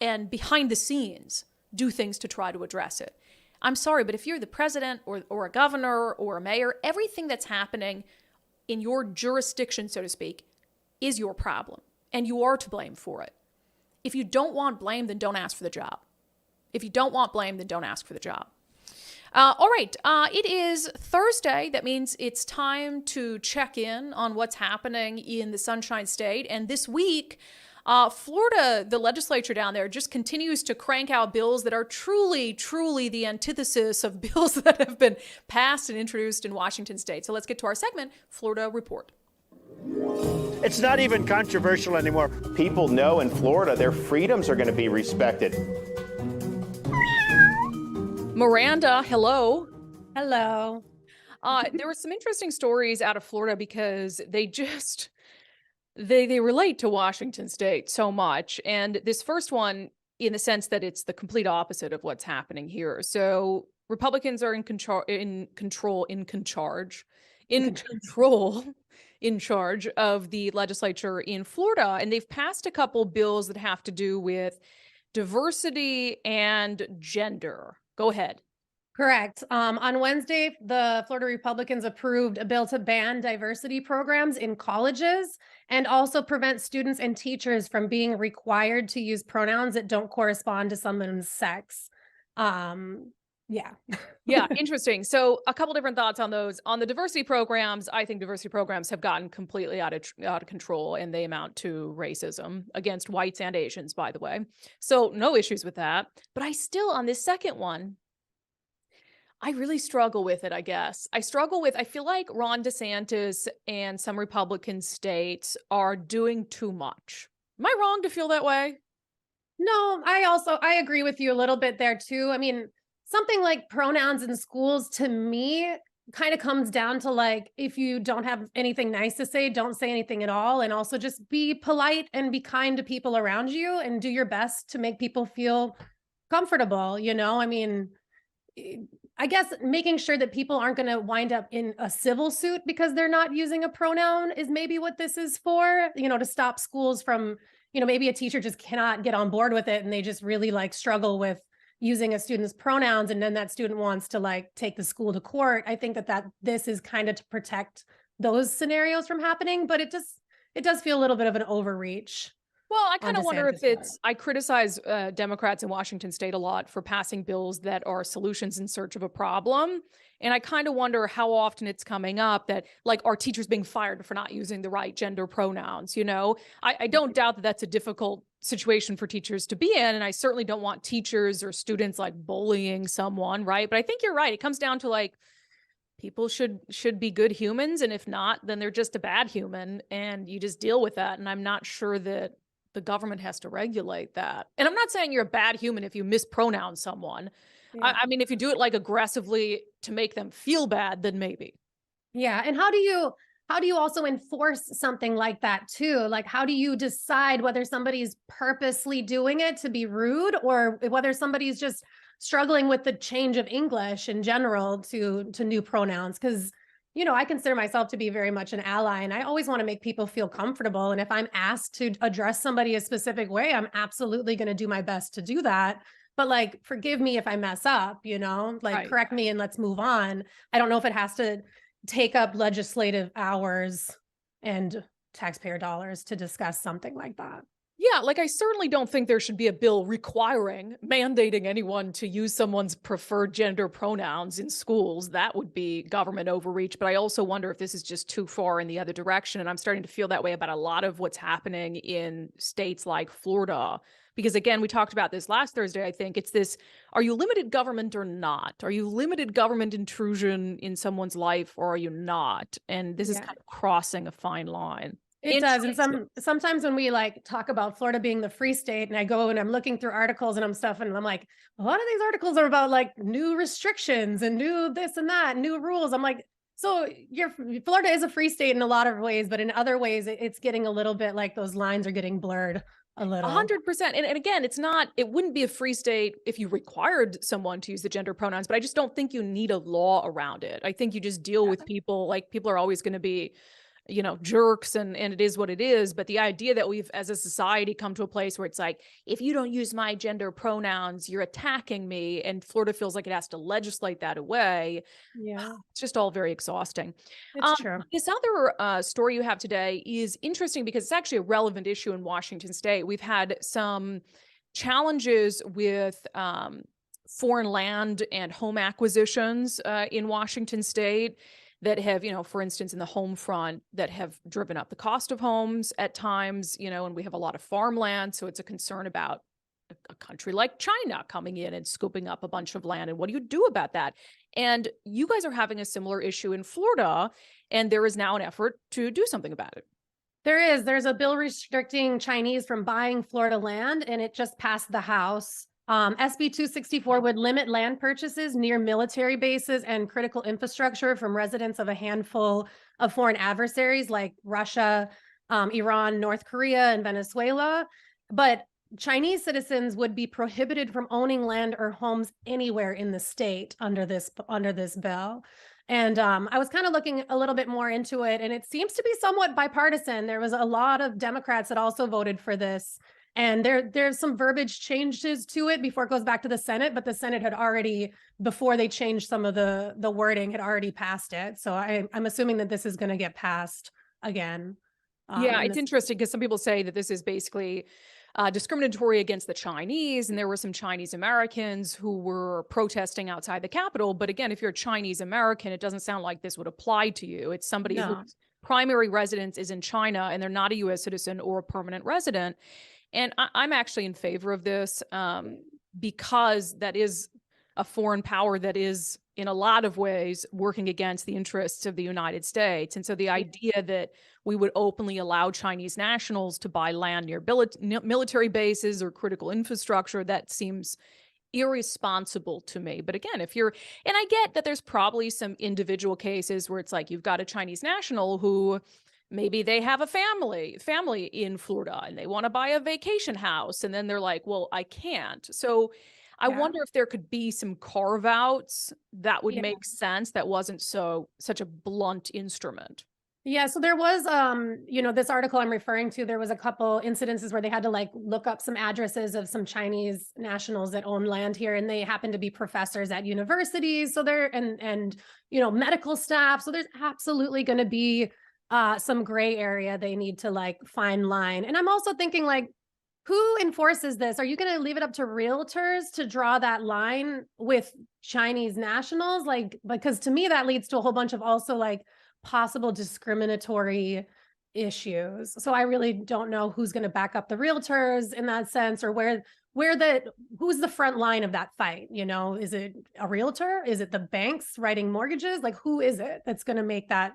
[SPEAKER 1] and behind the scenes do things to try to address it. I'm sorry, but if you're the president or a governor or a mayor, everything that's happening in your jurisdiction, so to speak, is your problem, and you are to blame for it. If you don't want blame, then don't ask for the job. If you don't want blame, then don't ask for the job. All right, it is Thursday. That means it's time to check in on what's happening in the Sunshine State. And this week, Florida, the legislature down there, just continues to crank out bills that are truly, truly the antithesis of bills that have been passed and introduced in Washington State. So let's get to our segment, Florida Report.
[SPEAKER 9] It's not even controversial anymore.
[SPEAKER 10] People know in Florida their freedoms are going to be respected.
[SPEAKER 1] Miranda, hello.
[SPEAKER 3] Hello.
[SPEAKER 1] There were some interesting stories out of Florida because they relate to Washington State so much. And this first one, in the sense that it's the complete opposite of what's happening here. So Republicans are in charge of the legislature in Florida, and they've passed a couple bills that have to do with diversity and gender. Go ahead.
[SPEAKER 11] Correct. On Wednesday, the Florida Republicans approved a bill to ban diversity programs in colleges and also prevent students and teachers from being required to use pronouns that don't correspond to someone's sex. Yeah.
[SPEAKER 1] Yeah, interesting. So a couple different thoughts on those. On the diversity programs, I think diversity programs have gotten completely out of control, and they amount to racism against whites and Asians, by the way. So no issues with that. But I still, on this second one, I really struggle with it, I guess. I feel like Ron DeSantis and some Republican states are doing too much. Am I wrong to feel that way?
[SPEAKER 11] No, I agree with you a little bit there too. I mean, something like pronouns in schools, to me, kind of comes down to, like, if you don't have anything nice to say, don't say anything at all. And also just be polite and be kind to people around you and do your best to make people feel comfortable. You know, I mean, I guess making sure that people aren't going to wind up in a civil suit because they're not using a pronoun is maybe what this is for, you know, to stop schools from, you know, maybe a teacher just cannot get on board with it and they just really like struggle with using a student's pronouns, and then that student wants to like take the school to court. I think that this is kind of to protect those scenarios from happening, but it does feel a little bit of an overreach.
[SPEAKER 1] Well, I kind of wonder if I criticize Democrats in Washington State a lot for passing bills that are solutions in search of a problem. And I kind of wonder how often it's coming up that, like, are teachers being fired for not using the right gender pronouns? You know, I don't doubt that that's a difficult situation for teachers to be in. And I certainly don't want teachers or students like bullying someone, right? But I think you're right. It comes down to, like, people should be good humans. And if not, then they're just a bad human and you just deal with that. And I'm not sure that the government has to regulate that. And I'm not saying you're a bad human if you mispronounce someone. Yeah. I mean, if you do it like aggressively to make them feel bad, then maybe.
[SPEAKER 11] Yeah. And how do you also enforce something like that too? Like, how do you decide whether somebody's purposely doing it to be rude or whether somebody's just struggling with the change of English in general to new pronouns? Because, you know, I consider myself to be very much an ally, and I always want to make people feel comfortable. And if I'm asked to address somebody a specific way, I'm absolutely going to do my best to do that. but like, forgive me if I mess up, you know, like
[SPEAKER 1] Right.
[SPEAKER 11] correct me and let's move on. I don't know if it has to take up legislative hours and taxpayer dollars to discuss something like that.
[SPEAKER 1] Yeah, like I certainly don't think there should be a bill mandating anyone to use someone's preferred gender pronouns in schools. That would be government overreach. But I also wonder if this is just too far in the other direction. And I'm starting to feel that way about a lot of what's happening in states like Florida. Because again, we talked about this last Thursday, I think. It's this, are you limited government or not? Are you limited government intrusion in someone's life or are you not? And this is kind of crossing a fine line.
[SPEAKER 11] It does. And sometimes when we like talk about Florida being the free state and I go and I'm looking through articles and I'm stuff and I'm like, a lot of these articles are about like new restrictions and new this and that, new rules. I'm like, so Florida is a free state in a lot of ways, but in other ways it's getting a little bit like those lines are getting blurred a little.
[SPEAKER 1] 100%. And again, it wouldn't be a free state if you required someone to use the gender pronouns, but I just don't think you need a law around it. I think you just deal with people, like people are always going to be, you know, jerks and it is what it is. But the idea that we've, as a society, come to a place where it's like, if you don't use my gender pronouns, you're attacking me. And Florida feels like it has to legislate that away.
[SPEAKER 11] Yeah.
[SPEAKER 1] It's just all very exhausting.
[SPEAKER 11] It's true.
[SPEAKER 1] This other story you have today is interesting because it's actually a relevant issue in Washington state. We've had some challenges with foreign land and home acquisitions in Washington state that have, you know, for instance, in the home front, that have driven up the cost of homes at times, you know, and we have a lot of farmland. So it's a concern about a country like China coming in and scooping up a bunch of land. And what do you do about that? And you guys are having a similar issue in Florida, and there is now an effort to do something about it.
[SPEAKER 11] There's a bill restricting Chinese from buying Florida land, and it just passed the House. SB 264 would limit land purchases near military bases and critical infrastructure from residents of a handful of foreign adversaries like Russia, Iran, North Korea, and Venezuela. But Chinese citizens would be prohibited from owning land or homes anywhere in the state under this bill. And I was kind of looking a little bit more into it, and it seems to be somewhat bipartisan. There was a lot of Democrats that also voted for this. And there's some verbiage changes to it before it goes back to the Senate, but the Senate had already, before they changed some of the wording, had already passed it. So I'm assuming that this is going to get passed again.
[SPEAKER 1] Yeah, it's interesting because some people say that this is basically discriminatory against the Chinese, and there were some Chinese Americans who were protesting outside the Capitol. But again, if you're a Chinese American, it doesn't sound like this would apply to you. It's somebody whose primary residence is in China, and they're not a U.S. citizen or a permanent resident. And I'm actually in favor of this because that is a foreign power that is, in a lot of ways, working against the interests of the United States. And so the idea that we would openly allow Chinese nationals to buy land near military bases or critical infrastructure, that seems irresponsible to me. But again, and I get that there's probably some individual cases where it's like you've got a Chinese national who maybe they have a family in Florida and they want to buy a vacation house. And then they're like, well, I can't. So I wonder if there could be some carve outs that would make sense that wasn't such a blunt instrument.
[SPEAKER 11] Yeah, so there was, this article I'm referring to, there was a couple incidences where they had to like look up some addresses of some Chinese nationals that own land here, and they happen to be professors at universities. So they're, and medical staff. So there's absolutely going to be some gray area they need to like fine line. And I'm also thinking like, who enforces this? Are you going to leave it up to realtors to draw that line with Chinese nationals? Like, because to me, that leads to a whole bunch of also like possible discriminatory issues. So I really don't know who's going to back up the realtors in that sense, or who's the front line of that fight? Is it a realtor? Is it the banks writing mortgages? Like, who is it that's going to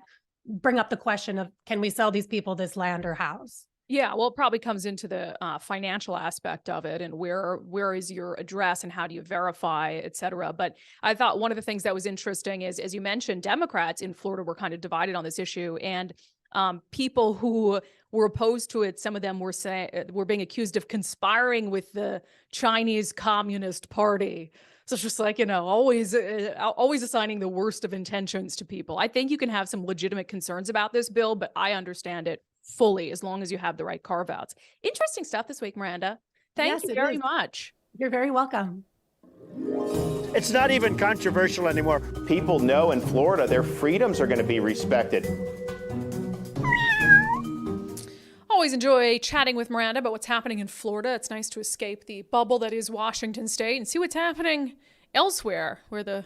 [SPEAKER 11] bring up the question of, can we sell these people this land or house?
[SPEAKER 1] Yeah, well, it probably comes into the financial aspect of it, and where is your address and how do you verify, et cetera. But I thought one of the things that was interesting is, as you mentioned, Democrats in Florida were kind of divided on this issue, and people who were opposed to it, some of them were being accused of conspiring with the Chinese Communist Party. So it's just like, always assigning the worst of intentions to people. I think you can have some legitimate concerns about this bill, but I understand it fully as long as you have the right carve outs. Interesting stuff this week, Miranda. Thank you very much.
[SPEAKER 11] You're very welcome.
[SPEAKER 9] It's not even controversial anymore.
[SPEAKER 10] People know in Florida their freedoms are going to be respected.
[SPEAKER 1] Always enjoy chatting with Miranda about what's happening in Florida. It's nice to escape the bubble that is Washington State and see what's happening elsewhere, where the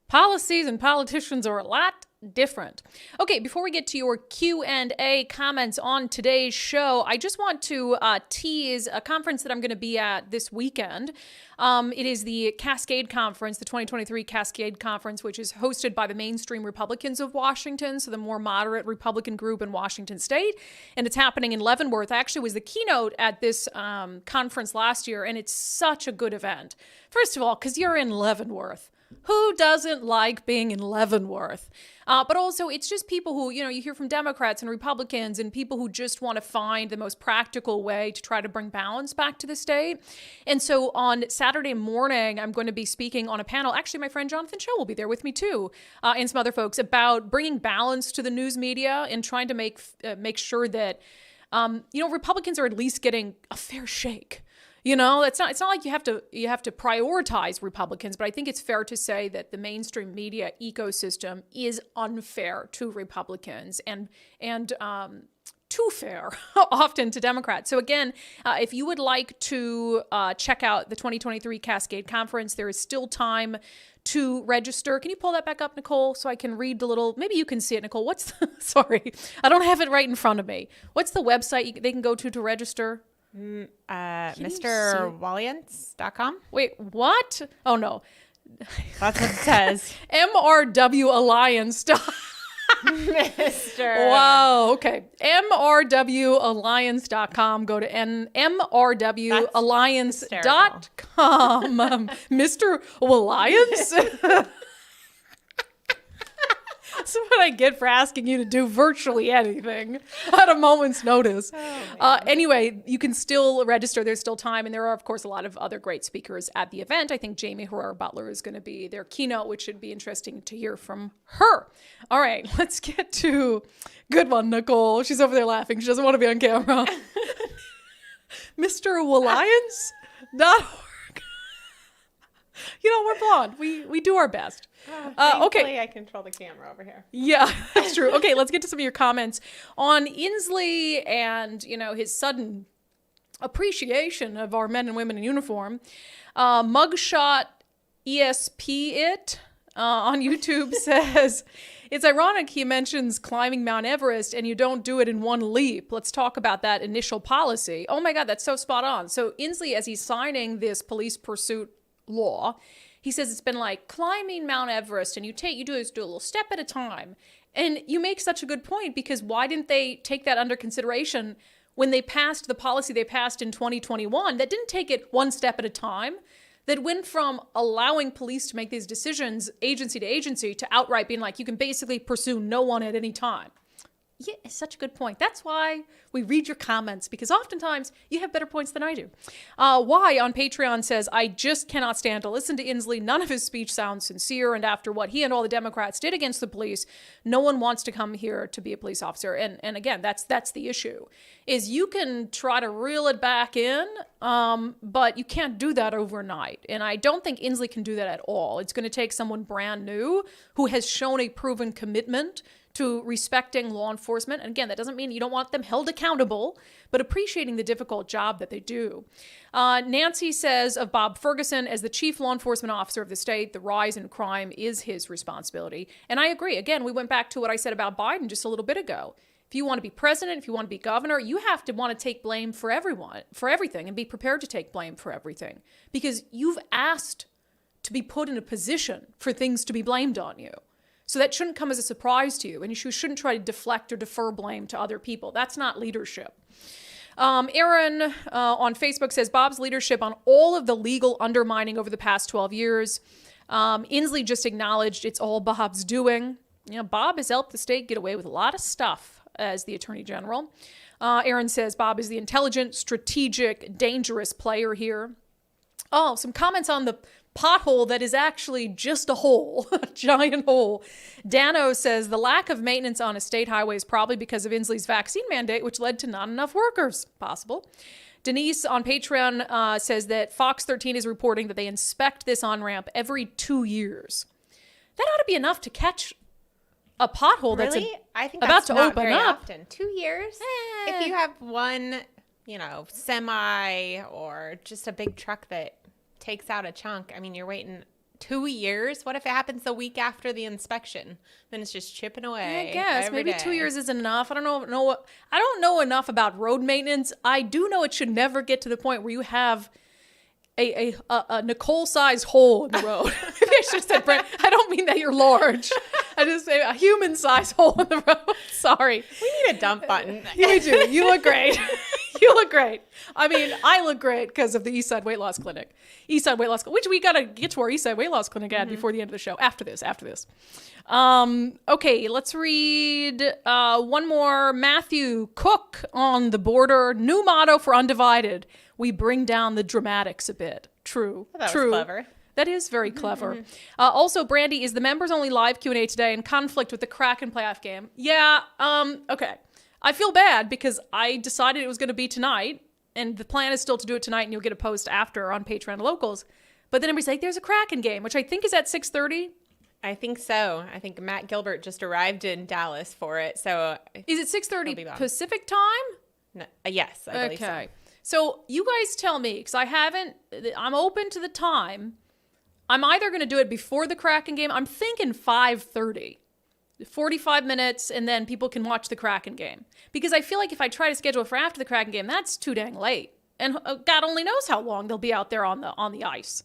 [SPEAKER 1] policies and politicians are a lot different. Okay, before we get to your Q&A comments on today's show, I just want to tease a conference that I'm going to be at this weekend. It is the Cascade Conference, the 2023 Cascade Conference, which is hosted by the mainstream Republicans of Washington, so the more moderate Republican group in Washington State, and it's happening in Leavenworth. I actually was the keynote at this conference last year, and it's such a good event. First of all, because you're in Leavenworth. Who doesn't like being in Leavenworth? But also, it's just people who, you hear from Democrats and Republicans and people who just want to find the most practical way to try to bring balance back to the state. And so on Saturday morning, I'm going to be speaking on a panel. Actually, my friend Jonathan Cho will be there with me too, and some other folks, about bringing balance to the news media and trying to make sure that, Republicans are at least getting a fair shake. It's not like you have to prioritize Republicans, but I think it's fair to say that the mainstream media ecosystem is unfair to Republicans and too fair often to Democrats. So again, if you would like to check out the 2023 Cascade Conference, there is still time to register. Can you pull that back up, Nicole, so I can read the little, maybe you can see it, Nicole. Sorry, I don't have it right in front of me. What's the website they can go to register?
[SPEAKER 3] MrWalliance.com.
[SPEAKER 1] Wait, what? Oh, no.
[SPEAKER 3] That's what it says.
[SPEAKER 1] MRW Alliance.
[SPEAKER 3] Mr.
[SPEAKER 1] Wow, okay. MRWalliance.com. Go to MRWalliance.com. Mr. Alliance? That's what I get for asking you to do virtually anything at a moment's notice. Anyway, you can still register. There's still time. And there are, of course, a lot of other great speakers at the event. I think Jamie Herrera Butler is going to be their keynote, which should be interesting to hear from her. All right, let's get to good one, Nicole. She's over there laughing. She doesn't want to be on camera. MrWalliance.org. We're blonde. We do our best. Okay.
[SPEAKER 3] I control the camera over here.
[SPEAKER 1] Yeah, that's true. Okay, let's get to some of your comments on Inslee and, his sudden appreciation of our men and women in uniform. Mugshot ESP on YouTube says, it's ironic he mentions climbing Mount Everest and you don't do it in one leap. Let's talk about that initial policy. Oh my God, that's so spot on. So Inslee, as he's signing this police pursuit law, he says it's been like climbing Mount Everest, and you do a little step at a time. And you make such a good point, because why didn't they take that under consideration when they passed the policy they passed in 2021 that didn't take it one step at a time, that went from allowing police to make these decisions agency to agency to outright being like, you can basically pursue no one at any time? Yeah, it's such a good point. That's why we read your comments, because oftentimes you have better points than I do. Y on Patreon says, I just cannot stand to listen to Inslee. None of his speech sounds sincere. And after what he and all the Democrats did against the police, no one wants to come here to be a police officer. And again, that's the issue, is you can try to reel it back in, but you can't do that overnight. And I don't think Inslee can do that at all. It's going to take someone brand new who has shown a proven commitment to respecting law enforcement. And again, that doesn't mean you don't want them held accountable, but appreciating the difficult job that they do. Nancy says of Bob Ferguson, as the chief law enforcement officer of the state, the rise in crime is his responsibility. And I agree. Again, we went back to what I said about Biden just a little bit ago. If you want to be president, if you want to be governor, you have to want to take blame for everything, and be prepared to take blame for everything, because you've asked to be put in a position for things to be blamed on you. So that shouldn't come as a surprise to you, and you shouldn't try to deflect or defer blame to other people. That's not leadership. Aaron on Facebook says, Bob's leadership on all of the legal undermining over the past 12 years. Inslee just acknowledged it's all Bob's doing. Bob has helped the state get away with a lot of stuff as the Attorney General. Aaron says Bob is the intelligent, strategic, dangerous player here. Oh, some comments on the pothole that is actually just a hole, a giant hole. Dano says the lack of maintenance on a state highway is probably because of Inslee's vaccine mandate, which led to not enough workers. Possible. Denise on Patreon says that Fox 13 is reporting that they inspect this on-ramp every 2 years. That ought to be enough to catch a pothole that's
[SPEAKER 3] I think
[SPEAKER 1] about
[SPEAKER 3] that's
[SPEAKER 1] to
[SPEAKER 3] not
[SPEAKER 1] open
[SPEAKER 3] very
[SPEAKER 1] up.
[SPEAKER 3] often. 2 years? If you have one, semi or just a big truck that takes out a chunk, I mean, you're waiting 2 years. What if it happens the week after the inspection? Then it's just chipping away.
[SPEAKER 1] I guess
[SPEAKER 3] every
[SPEAKER 1] maybe
[SPEAKER 3] day.
[SPEAKER 1] 2 years isn't enough. I don't know enough about road maintenance. I do know it should never get to the point where you have a Nicole-sized hole in the road. Maybe I should have said, Brent, I don't mean that you're large. I just say a human-sized hole in the road. Sorry.
[SPEAKER 3] We need a dump button.
[SPEAKER 1] Yeah, we do. You look great. You look great. I mean, I look great because of the Eastside Weight Loss Clinic. Eastside Weight Loss Clinic, which we got to get to our Eastside Weight Loss Clinic ad before the end of the show. After this. Okay, let's read one more. Matthew Cook on the border. New motto for unDivided. We bring down the dramatics a bit. True.
[SPEAKER 3] That was clever.
[SPEAKER 1] That is very clever. Also, Brandi, is the members-only live Q&A today in conflict with the Kraken playoff game? Yeah, okay. I feel bad because I decided it was going to be tonight, and the plan is still to do it tonight, and you'll get a post after on Patreon Locals. But then everybody's like, there's a Kraken game, which I think is at 6:30.
[SPEAKER 3] I think so. I think Matt Gilbert just arrived in Dallas for it. So
[SPEAKER 1] is it 6:30 Pacific time?
[SPEAKER 3] No, yes, I believe so.
[SPEAKER 1] So you guys tell me, because I'm open to the time. I'm either going to do it before the Kraken game. I'm thinking 5:30, 45 minutes, and then people can watch the Kraken game. Because I feel like if I try to schedule it for after the Kraken game, that's too dang late. And God only knows how long they'll be out there on the ice.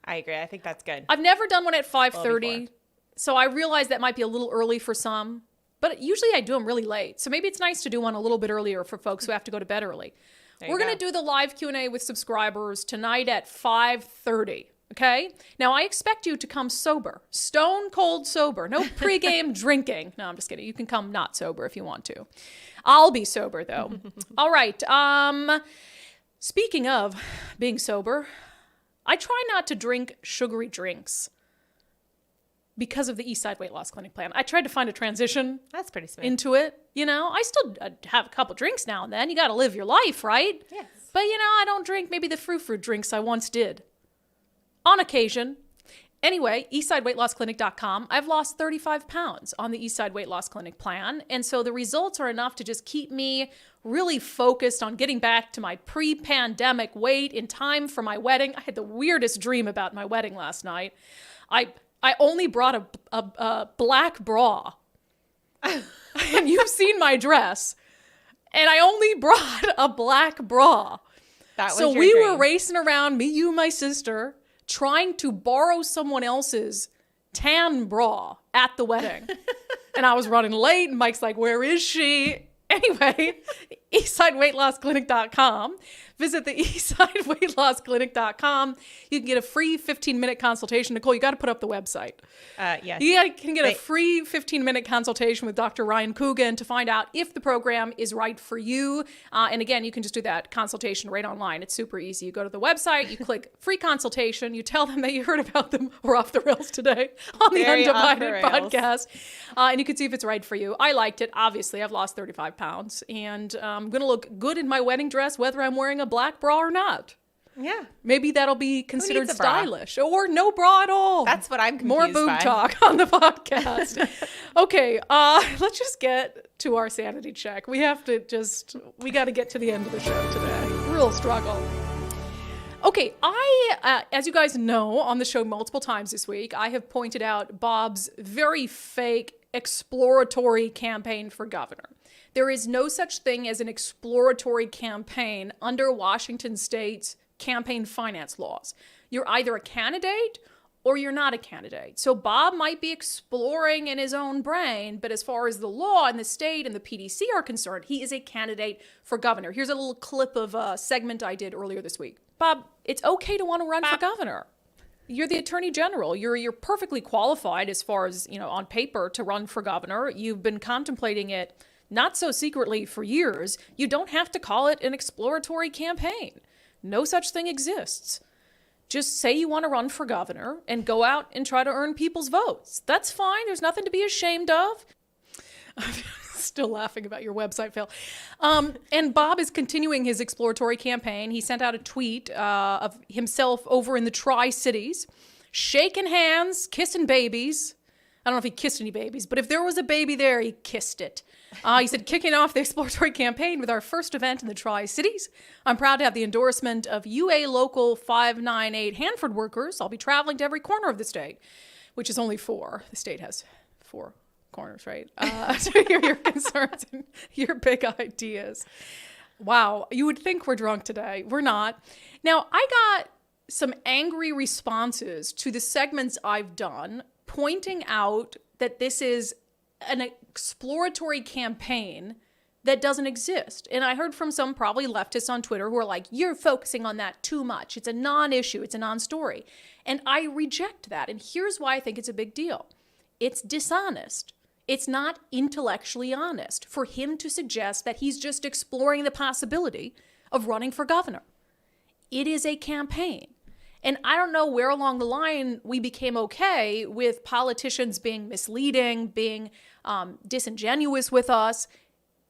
[SPEAKER 3] I agree. I think that's good.
[SPEAKER 1] I've never done one at 5:30, so I realize that might be a little early for some. But usually I do them really late. So maybe it's nice to do one a little bit earlier for folks who have to go to bed early. We're going to do the live Q&A with subscribers tonight at 5:30. Okay? Now, I expect you to come sober. Stone cold sober. No pregame drinking. No, I'm just kidding. You can come not sober if you want to. I'll be sober, though. All right. Speaking of being sober, I try not to drink sugary drinks because of the Eastside Weight Loss Clinic plan. I tried to find a transition.
[SPEAKER 3] That's pretty smooth.
[SPEAKER 1] Into it. I still have a couple drinks now and then. You got to live your life, right?
[SPEAKER 3] Yes.
[SPEAKER 1] But, I don't drink maybe the frou-frou drinks I once did. On occasion. Anyway, eastsideweightlossclinic.com. I've lost 35 pounds on the Eastside Weight Loss Clinic plan. And so the results are enough to just keep me really focused on getting back to my pre-pandemic weight in time for my wedding. I had the weirdest dream about my wedding last night. I only brought a black bra. And you've seen my dress. And I only brought a black bra.
[SPEAKER 3] That was
[SPEAKER 1] so
[SPEAKER 3] your
[SPEAKER 1] we
[SPEAKER 3] dream.
[SPEAKER 1] were racing around, me, you, my sister, trying to borrow someone else's tan bra at the wedding. And I was running late, and Mike's like, where is she? Anyway, eastsideweightlossclinic.com. Visit the eastsideweightlossclinic.com. You can get a free 15-minute consultation. Nicole, you got to put up the website.
[SPEAKER 3] Yes.
[SPEAKER 1] You can get a free 15-minute consultation with Dr. Ryan Coogan to find out if the program is right for you. And again, you can just do that consultation right online. It's super easy. You go to the website, you click free consultation, you tell them that you heard about them. We're off the rails today on the unDivided podcast. And you can see if it's right for you. I liked it. Obviously, I've lost 35 pounds. And I'm going to look good in my wedding dress, whether I'm wearing a black bra or not.
[SPEAKER 3] Yeah.
[SPEAKER 1] Maybe that'll be considered stylish. Or no bra at all.
[SPEAKER 3] That's what I'm confused
[SPEAKER 1] More boob
[SPEAKER 3] by.
[SPEAKER 1] talk on the podcast. Okay, let's just get to our sanity check. We got to get to the end of the show today. Real struggle. Okay, as you guys know, on the show multiple times this week, I have pointed out Bob's very fake exploratory campaign for governor. There is no such thing as an exploratory campaign under Washington State's campaign finance laws. You're either a candidate or you're not a candidate. So Bob might be exploring in his own brain, but as far as the law and the state and the PDC are concerned, he is a candidate for governor. Here's a little clip of a segment I did earlier this week. Bob, it's okay to want to run for governor. You're the attorney general. You're perfectly qualified as far as, on paper to run for governor. You've been contemplating it not so secretly for years. You don't have to call it an exploratory campaign. No such thing exists. Just say you want to run for governor and go out and try to earn people's votes. That's fine. There's nothing to be ashamed of. I'm still laughing about your website, Phil. And Bob is continuing his exploratory campaign. He sent out a tweet of himself over in the Tri-Cities, shaking hands, kissing babies. I don't know if he kissed any babies, but if there was a baby there, he kissed it. He said, kicking off the exploratory campaign with our first event in the Tri-Cities. I'm proud to have the endorsement of UA Local 598 Hanford workers. I'll be traveling to every corner of the state, which is only 4. The state has 4 corners, right? To hear your concerns and your big ideas. Wow, you would think we're drunk today. We're not. Now, I got some angry responses to the segments I've done, pointing out that this is an exploratory campaign that doesn't exist. And I heard from some probably leftists on Twitter who are like, you're focusing on that too much. It's a non-issue. It's a non-story. And I reject that. And here's why I think it's a big deal. It's dishonest. It's not intellectually honest for him to suggest that he's just exploring the possibility of running for governor. It is a campaign. And I don't know where along the line we became okay with politicians being misleading, being disingenuous with us.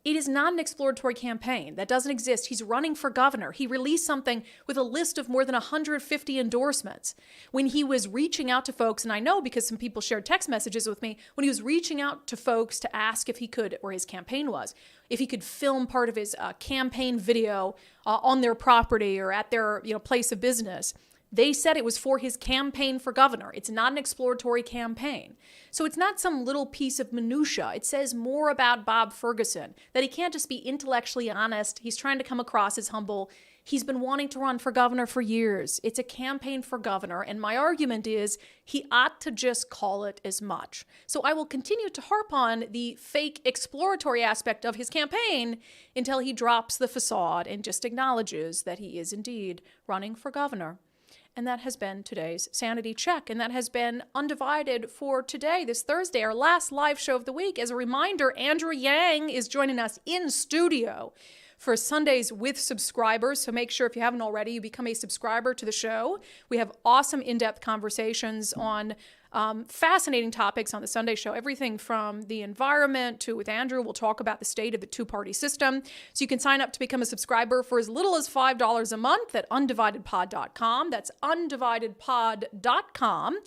[SPEAKER 1] It is not an exploratory campaign. That doesn't exist. He's running for governor. He released something with a list of more than 150 endorsements. When he was reaching out to folks, and I know because some people shared text messages with me, when he was reaching out to folks to ask if he could, or his campaign was, if he could film part of his campaign video on their property or at their place of business, they said it was for his campaign for governor. It's not an exploratory campaign. So it's not some little piece of minutia. It says more about Bob Ferguson, that he can't just be intellectually honest. He's trying to come across as humble. He's been wanting to run for governor for years. It's a campaign for governor. And my argument is he ought to just call it as much. So I will continue to harp on the fake exploratory aspect of his campaign until he drops the facade and just acknowledges that he is indeed running for governor. And that has been today's Sanity Check. And that has been Undivided for today, this Thursday, our last live show of the week. As a reminder, Andrew Yang is joining us in studio for Sundays with subscribers. So make sure, if you haven't already, you become a subscriber to the show. We have awesome in-depth conversations on fascinating topics on the Sunday show, everything from the environment to, with Andrew, we'll talk about the state of the two-party system. So you can sign up to become a subscriber for as little as $5 a month at undividedpod.com. That's undividedpod.com.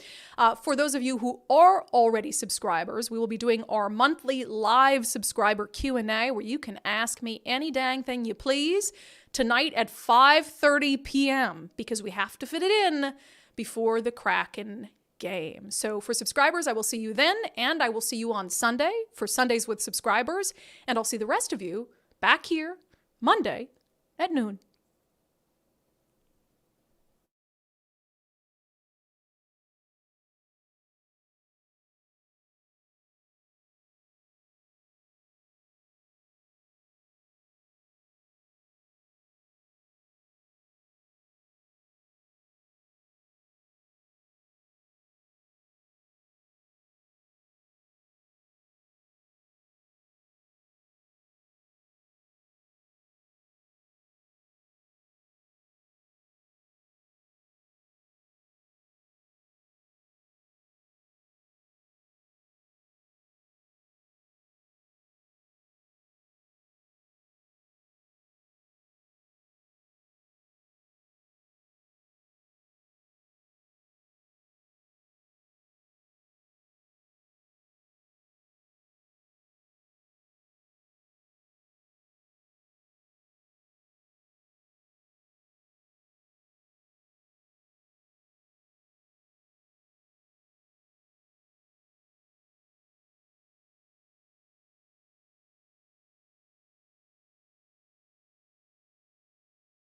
[SPEAKER 1] For those of you who are already subscribers, we will be doing our monthly live subscriber Q&A where you can ask me any dang thing you please tonight at 5:30 p.m. because we have to fit it in before the Kraken game. So for subscribers, I will see you then, and I will see you on Sunday for Sundays with subscribers, and I'll see the rest of you back here Monday at noon.